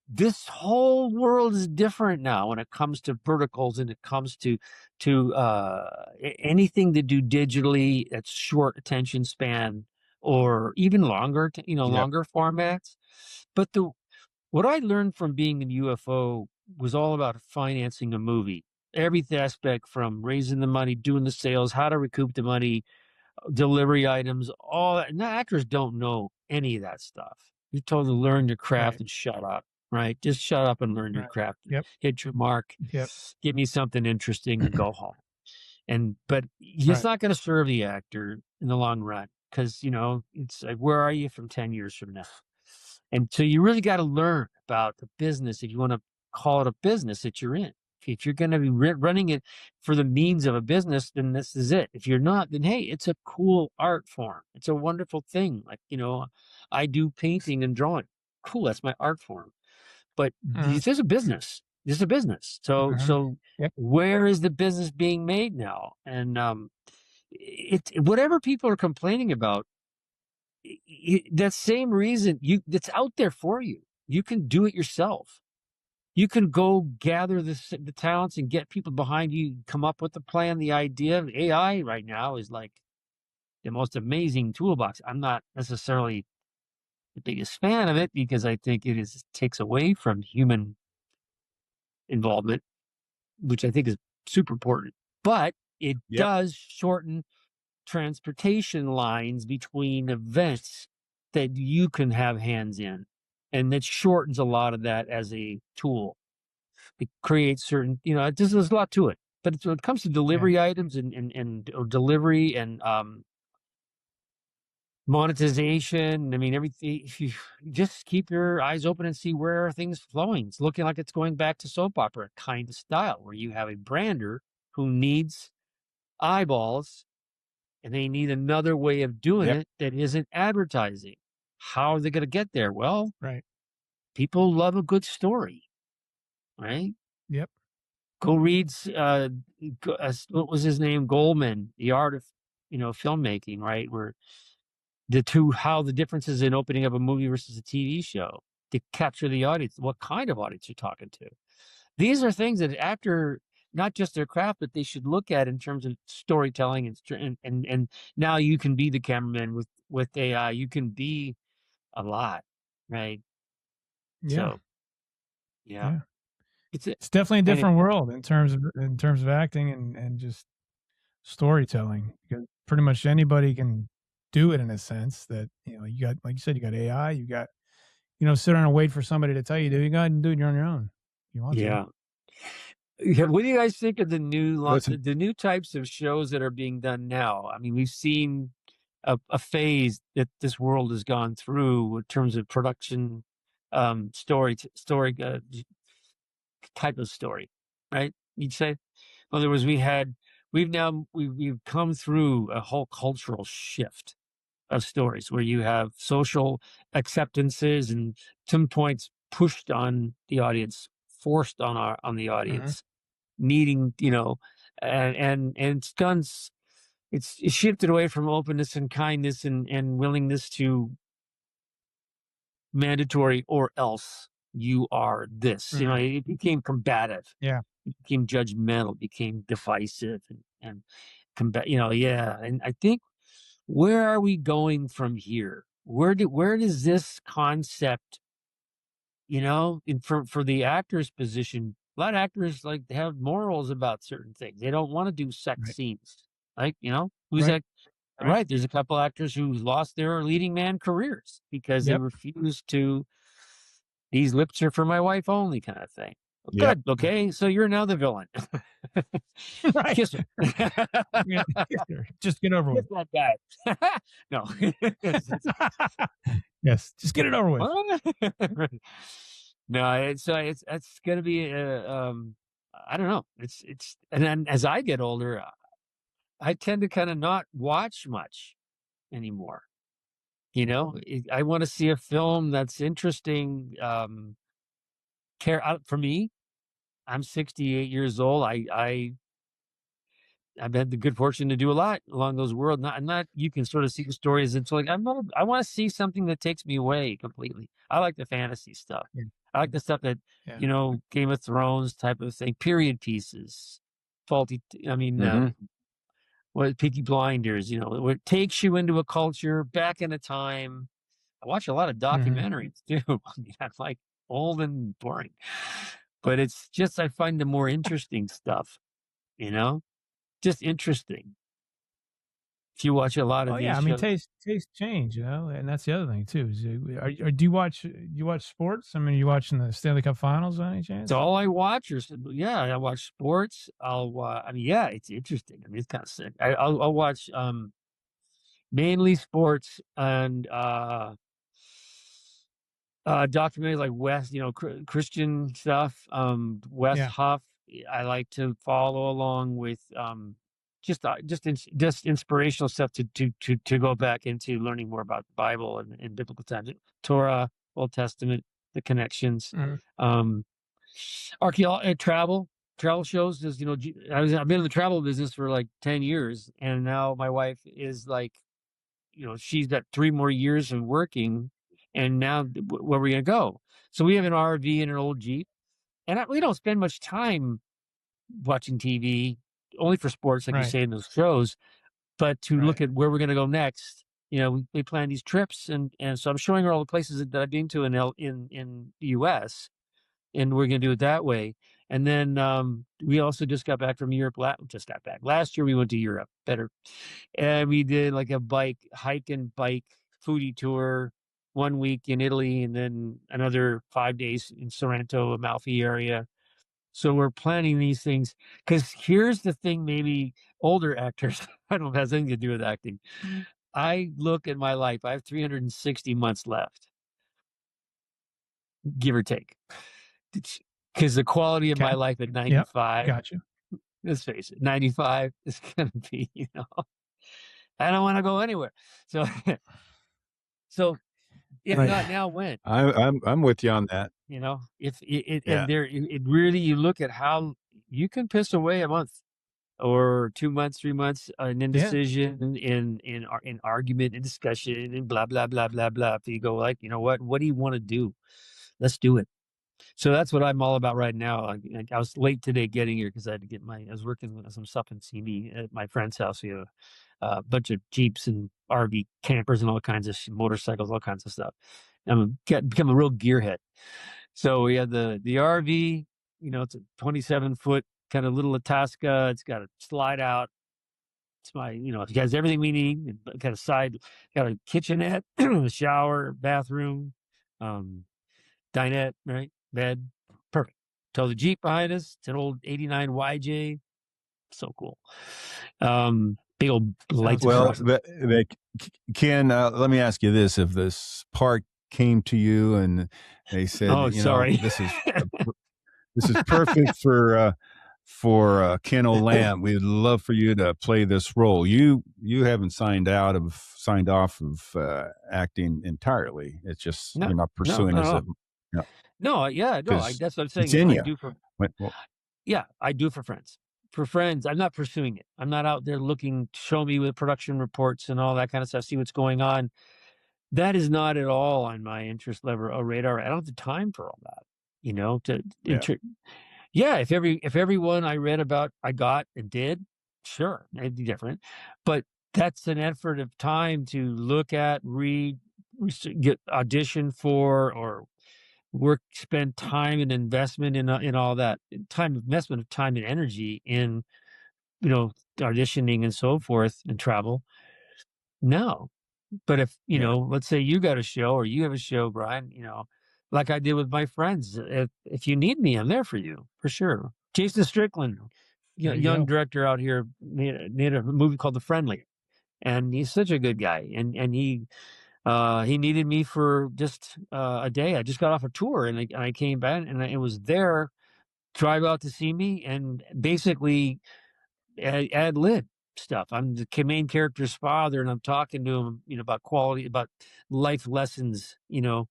Speaker 3: This whole world is different now when it comes to verticals and it comes to anything to do digitally that's short attention span or even longer, longer formats. But what I learned from being in UFO was all about financing a movie. Every aspect from raising the money, doing the sales, how to recoup the money, delivery items, all that. And the actors don't know any of that stuff. You're told to learn your craft and shut up. Right. Just shut up and learn your craft. Hit your mark. Give me something interesting and go home. But it's not going to serve the actor in the long run because, it's like, where are you from 10 years from now? And so you really got to learn about the business if you want to call it a business that you're in. If you're going to be running it for the means of a business, then this is it. If you're not, then hey, it's a cool art form. It's a wonderful thing. Like, I do painting and drawing. Cool. That's my art form. But this is a business. This is a business. So where is the business being made now? And whatever people are complaining about, that same reason that's out there for you. You can do it yourself. You can go gather the talents and get people behind you, come up with the plan, the idea. AI right now is like the most amazing toolbox. I'm not necessarily the biggest fan of it because I think it takes away from human involvement, which I think is super important. But it does shorten transportation lines between events that you can have hands in. And that shortens a lot of that as a tool. It creates certain, there's a lot to it. But when it comes to delivery items and delivery and monetization, I mean, everything, if you just keep your eyes open and see where are things flowing. It's looking like it's going back to soap opera kind of style, where you have a brander who needs eyeballs and they need another way of doing it that isn't advertising. How are they going to get there? Well, people love a good story, right?
Speaker 1: Yep.
Speaker 3: Go read, what was his name? Goldman, The Art of, Filmmaking, right? Where how the differences in opening up a movie versus a TV show to capture the audience, what kind of audience you're talking to. These are things that after not just their craft, but they should look at in terms of storytelling and now you can be the cameraman with AI. You can be a lot, right?
Speaker 1: Yeah.
Speaker 3: So yeah,
Speaker 1: Yeah.
Speaker 3: it's it.
Speaker 1: It's definitely a
Speaker 3: And it,
Speaker 1: different world in terms of acting and just storytelling, because pretty much anybody can do it in a sense that, you got, like you said, you got AI, you got, sit around and wait for somebody to tell you to. You go ahead and do it on your own if you want to.
Speaker 3: yeah. Yeah, what do you guys think of
Speaker 2: Listen,
Speaker 3: the new types of shows that are being done now? I mean, we've seen a phase that this world has gone through in terms of production, story type of story, right? You'd say. In other words, we've come through a whole cultural shift of stories where you have social acceptances and some points pushed on the audience, forced on the
Speaker 1: Mhm.
Speaker 3: audience, needing, and it's shifted away from openness and kindness and willingness to mandatory or else you are this.
Speaker 1: Mhm.
Speaker 3: It became combative,
Speaker 1: Yeah.
Speaker 3: it became judgmental, it became divisive and combat. Yeah. And I think, where are we going from here? Where does this concept, for the actor's position? A lot of actors like have morals about certain things. They don't want to do sex
Speaker 1: Right.
Speaker 3: scenes. Like, who's
Speaker 1: Right.
Speaker 3: that?
Speaker 1: Right.
Speaker 3: Right. There's a couple actors who lost their leading man careers because they
Speaker 1: Yep.
Speaker 3: refused to. These lips are for my wife only, kind of thing. Well,
Speaker 2: yeah.
Speaker 3: good. Okay. So you're now the villain.
Speaker 1: Right.
Speaker 3: Kiss her.
Speaker 1: Yeah. Just get over
Speaker 3: Kiss
Speaker 1: with.
Speaker 3: that guy. No.
Speaker 1: Yes. Just get it over with.
Speaker 3: Right. No, it's gonna be I don't know. And then as I get older, I tend to kind of not watch much anymore. I want to see a film that's interesting. For me, I'm 68 years old. I've had the good fortune to do a lot along those worlds. Not you can sort of see the stories. It's like I want to see something that takes me away completely. I like the fantasy stuff.
Speaker 1: Yeah.
Speaker 3: I like the stuff that,
Speaker 1: Yeah.
Speaker 3: Game of Thrones type of thing, period pieces, faulty. I mean,
Speaker 2: Hmm.
Speaker 3: what Peaky Blinders. Where it takes you into a culture back in a time. I watch a lot of
Speaker 1: Mhm.
Speaker 3: documentaries too. I mean, I'm like old and boring, but it's just I find the more interesting stuff. You know, just interesting. If you watch a lot of
Speaker 1: Oh, yeah,
Speaker 3: these
Speaker 1: I mean,
Speaker 3: shows,
Speaker 1: taste change, and that's the other thing too, is do you watch sports? I mean, are you watching the Stanley Cup Finals by any
Speaker 3: it's
Speaker 1: chance?
Speaker 3: all I watch. Yeah, I watch sports. I mean, yeah, it's interesting. I mean, it's kind of sick. I'll watch mainly sports and documentaries like Christian stuff. Wes
Speaker 1: Yeah.
Speaker 3: Huff. I like to follow along with just inspirational stuff to go back into learning more about the Bible and biblical times, Torah, Old Testament, the connections.
Speaker 1: Mhm.
Speaker 3: Um, travel shows. Just I've been in the travel business for like 10 years, and now my wife is like, she's got 3 more years of working, and now where are we gonna go? So we have an RV and an old Jeep, and we don't spend much time watching TV, only for sports, like you
Speaker 1: Right.
Speaker 3: say in those shows, but to
Speaker 1: Right.
Speaker 3: look at where we're gonna go next. We plan these trips, and so I'm showing her all the places that I've been to in the U.S., and we're gonna do it that way. And then we also just got back from Europe. Just got back last year. We went to Europe. Better, and we did like a hike and bike foodie tour, 1 week in Italy, and then another 5 days in Sorrento, Amalfi area. So we're planning these things because here's the thing: maybe older actors, I don't know if it has anything to do with acting. I look at my life. I have 360 months left, give or take. Because the quality of my
Speaker 1: 'Kay.
Speaker 3: life at
Speaker 1: Yep.
Speaker 3: 95,
Speaker 1: Gotcha.
Speaker 3: let's face it, 95 is going to be, I don't want to go anywhere. So, so if
Speaker 2: I,
Speaker 3: not now, when?
Speaker 2: I'm with you on that.
Speaker 3: If it
Speaker 2: Yeah.
Speaker 3: and there, it really, you look at how you can piss away a month or 2 months, 3 months, an
Speaker 1: Yeah.
Speaker 3: indecision in argument and discussion and blah, blah, blah, blah, blah. If you go like, what do you want to do? Let's do it. So that's what I'm all about right now. I was late today getting here because I had to get I was working with some stuff in CB at my friend's house. We have a bunch of Jeeps and RV campers and all kinds of motorcycles, all kinds of stuff. Become a real gearhead. So we had the RV, it's a 27-foot kind of little Itasca. It's got a slide out. It's it has everything we need. Got a kitchenette, a shower, bathroom, dinette, right? Bed. Perfect. Tow the Jeep behind us. It's an old 89 YJ. So cool. Big old lights.
Speaker 2: Well, Ken, let me ask you this. If this park came to you and they said,
Speaker 3: sorry.
Speaker 2: This is perfect for Ken Olandt. We'd love for you to play this role. You haven't signed off of acting entirely. It's just you're not pursuing
Speaker 3: no,
Speaker 2: as a
Speaker 3: that's what I'm saying.
Speaker 2: It's in you.
Speaker 3: I do for friends. For friends, I'm not pursuing it. I'm not out there looking to show me with production reports and all that kind of stuff, see what's going on. That is not at all on my interest level or radar. I don't have the time for all that, if everyone I read about I got and did, sure, it'd be different. But that's an effort of time to look at, read, get audition for, or spend time and investment in all that investment of time and energy in, auditioning and so forth and travel. No. But if, let's say you got a show or you have a show, Brian, like I did with my friends, if you need me, I'm there for you, for sure. Jason Strickland, young director out here, made a movie called The Friendly, and he's such a good guy. And he needed me for just a day. I just got off a tour and I came back and it was there, drive out to see me and basically ad lib stuff. I'm the main character's father, and I'm talking to him, about life lessons, from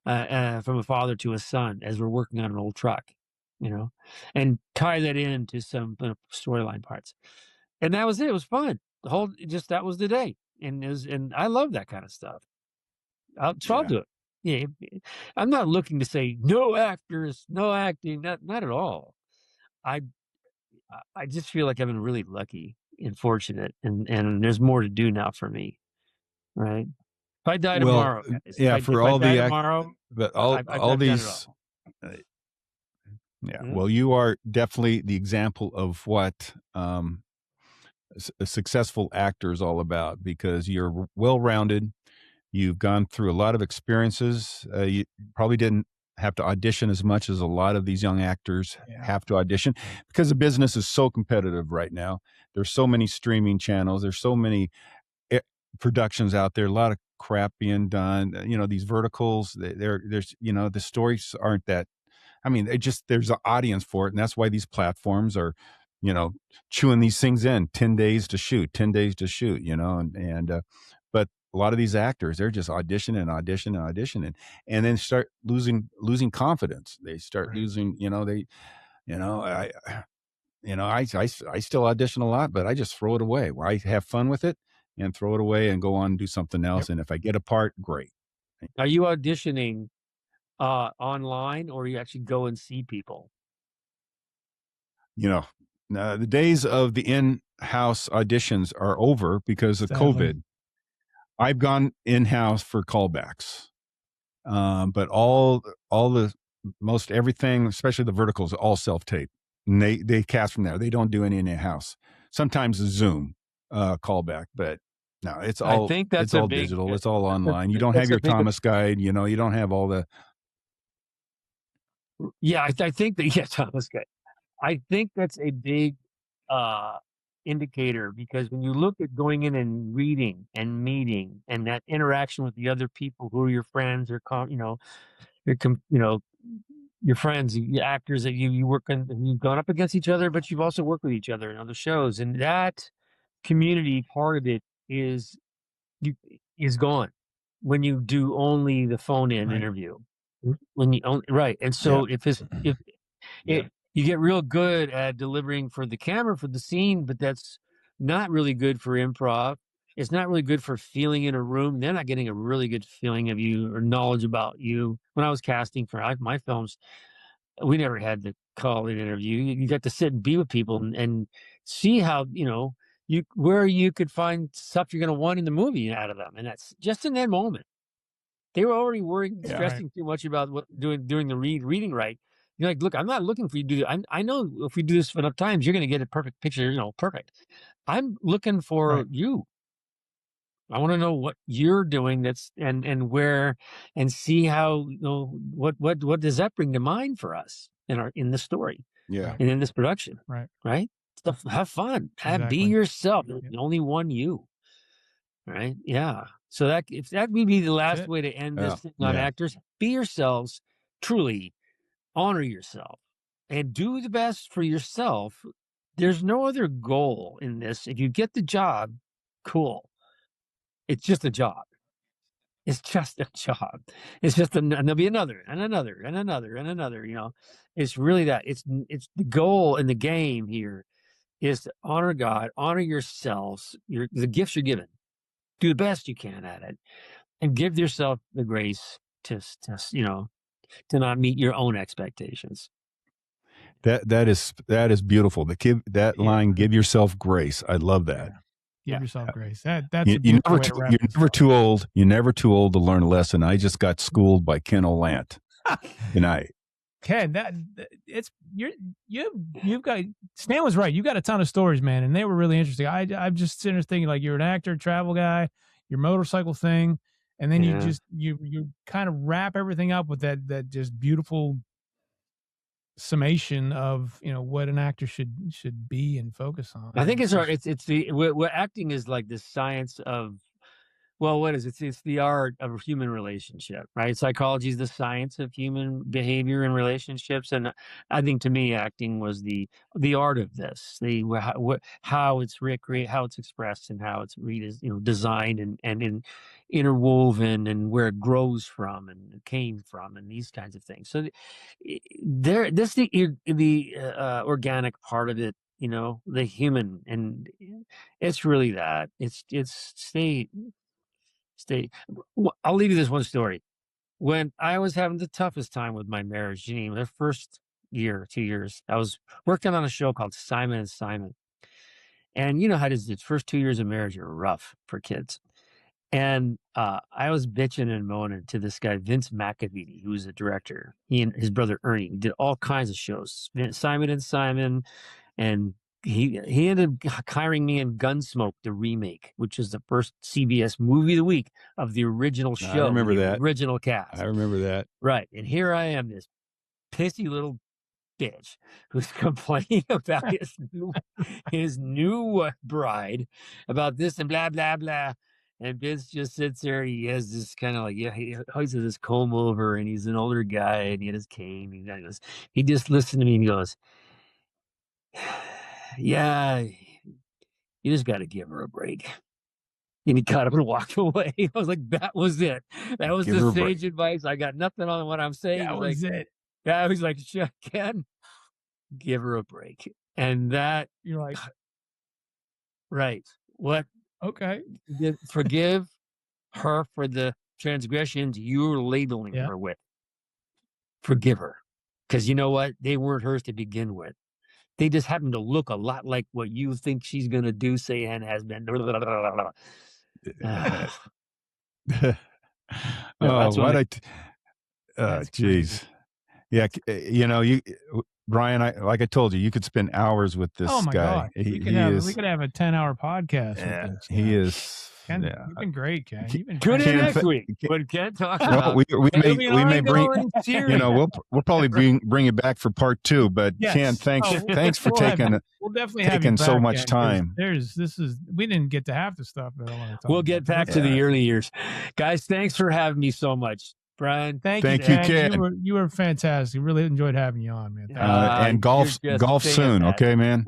Speaker 3: a father to a son as we're working on an old truck, and tie that into some storyline parts. And that was it. It was fun. That was the day, and I love that kind of stuff. I'll do it. Yeah, I'm not looking to say no actors, no acting, not at all. I just feel like I've been really lucky and fortunate, and there's more to do now for me, right? If I die tomorrow, guys, if I die tomorrow,
Speaker 2: but
Speaker 3: I've
Speaker 2: these, well, you are definitely the example of what a successful actor is all about, because you're well-rounded. You've gone through a lot of experiences. You probably didn't have to audition as much as a lot of these young actors have to audition, because the business is so competitive right now. There's so many streaming channels. There's so many productions out there, a lot of crap being done. These verticals, there's, the stories aren't that, there's an audience for it. And that's why these platforms are, chewing these things in 10 days to shoot, but a lot of these actors, they're just auditioning, and then start losing confidence. They start losing, I still audition a lot, but I just throw it away. Where I have fun with it and throw it away and go on and do something else. And if I get a part, great.
Speaker 3: Are you auditioning online, or you actually go and see people?
Speaker 2: The days of the in-house auditions are over because of COVID. I've gone in-house for callbacks, but most everything, especially the verticals, all self-tape. And they cast from there. They don't do any in-house. Sometimes a Zoom callback, but no, it's all.
Speaker 3: I think that's
Speaker 2: all digital. It's all online. You don't have your Thomas guide. You don't have all the.
Speaker 3: Yeah, I think that Thomas guide. I think that's a big indicator, because when you look at going in and reading and meeting and that interaction with the other people who are your friends or your friends, your actors that you work on, you've gone up against each other, but you've also worked with each other in other shows, and that community part of it is gone when you do only the phone-in interview. When you and so you get real good at delivering for the camera, for the scene, but that's not really good for improv. It's not really good for feeling in a room. They're not getting a really good feeling of you or knowledge about you. When I was casting for my films, we never had to call an interview. You got to sit and be with people and see how, where you could find stuff you're going to want in the movie out of them. And that's just in that moment. They were already worried, stressing too much about what doing the reading right. You're like, look, I'm not looking for you to do that. I know if we do this enough times, you're going to get a perfect picture, perfect. I'm looking for you. I want to know what you're doing and where, and see how, what does that bring to mind for us in the story.
Speaker 2: Yeah.
Speaker 3: And in this production.
Speaker 1: Right.
Speaker 3: Stuff, have fun. Be yourself. The only one you. Right. Yeah. So if that would be the last way to end this thing on actors, be yourselves, truly honor yourself and do the best for yourself. There's no other goal in this. If you get the job, cool. It's just a job. It's just a job. It's just and there'll be another and another and another and another, It's really that. It's the goal in the game here is to honor God, honor yourselves, the gifts you're given. Do the best you can at it, and give yourself the grace to not meet your own expectations.
Speaker 2: That is beautiful. That line, give yourself grace. I love that.
Speaker 1: Give yourself grace. That's you're
Speaker 2: never too old. You're never too old to learn a lesson. I just got schooled by Ken Olandt tonight.
Speaker 1: Ken, you've got, Stan was right. You got a ton of stories, man, and they were really interesting. I'm just sitting there thinking, like, you're an actor, travel guy, your motorcycle thing, and then you kind of wrap everything up with that just beautiful summation of what an actor should be and focus on.
Speaker 3: I think it's what acting is like the science of. Well, what is it? It's the art of a human relationship, right? Psychology is the science of human behavior and relationships, and I think to me, acting was the art of this. How it's recreated, how it's expressed, and how it's designed and interwoven, and where it grows from and it came from, and these kinds of things. So this the organic part of it, the human, and it's really that. It's I'll leave you this one story. When I was having the toughest time with my marriage, Janine, the first 2 years, I was working on a show called Simon and Simon. And you know how it is, the first 2 years of marriage are rough for kids. And I was bitching and moaning to this guy, Vince McAvity, who was a director. He and his brother Ernie did all kinds of shows, Simon and Simon, and he ended up hiring me in Gunsmoke, the remake, which is the first CBS movie of the week of the original show.
Speaker 2: I remember that.
Speaker 3: Original cast.
Speaker 2: I remember that.
Speaker 3: Right. And here I am, this pissy little bitch who's complaining about his new bride about this and blah, blah, blah. And Vince just sits there. He has this kind of like, he always has this comb over, and he's an older guy, and he had his cane. He just listened to me and he goes, yeah, you just got to give her a break. And he got up and walked away. I was like, that was it. That was the sage advice. I got nothing on what I'm saying.
Speaker 1: That was it.
Speaker 3: Yeah, I was like, Ken, give her a break. And that,
Speaker 1: you're like,
Speaker 3: right. What?
Speaker 1: Okay.
Speaker 3: Forgive her for the transgressions you're labeling her with. Forgive her. Because you know what? They weren't hers to begin with. They just happen to look a lot like what you think she's going to do, say, and has been.
Speaker 2: Geez. Yeah. Brian, like I told you, you could spend hours with this guy.
Speaker 1: God. We could have a 10-hour podcast with this guy.
Speaker 2: He is.
Speaker 1: Ken, you've been great, Ken. You've been
Speaker 3: Tune in next week when Ken talks about.
Speaker 2: We may bring. We'll probably bring you back for part 2. But Ken, thanks for taking so much time.
Speaker 1: We didn't get to half the stuff that I want to talk.
Speaker 3: We'll get back to the early years, guys. Thanks for having me so much, Brian.
Speaker 1: Thank you, Ken. You were fantastic. Really enjoyed having you on, man.
Speaker 2: And golf soon, okay, man.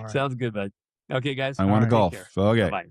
Speaker 3: Sounds good, bud. Okay, guys.
Speaker 2: I want to golf. Okay.
Speaker 3: Bye.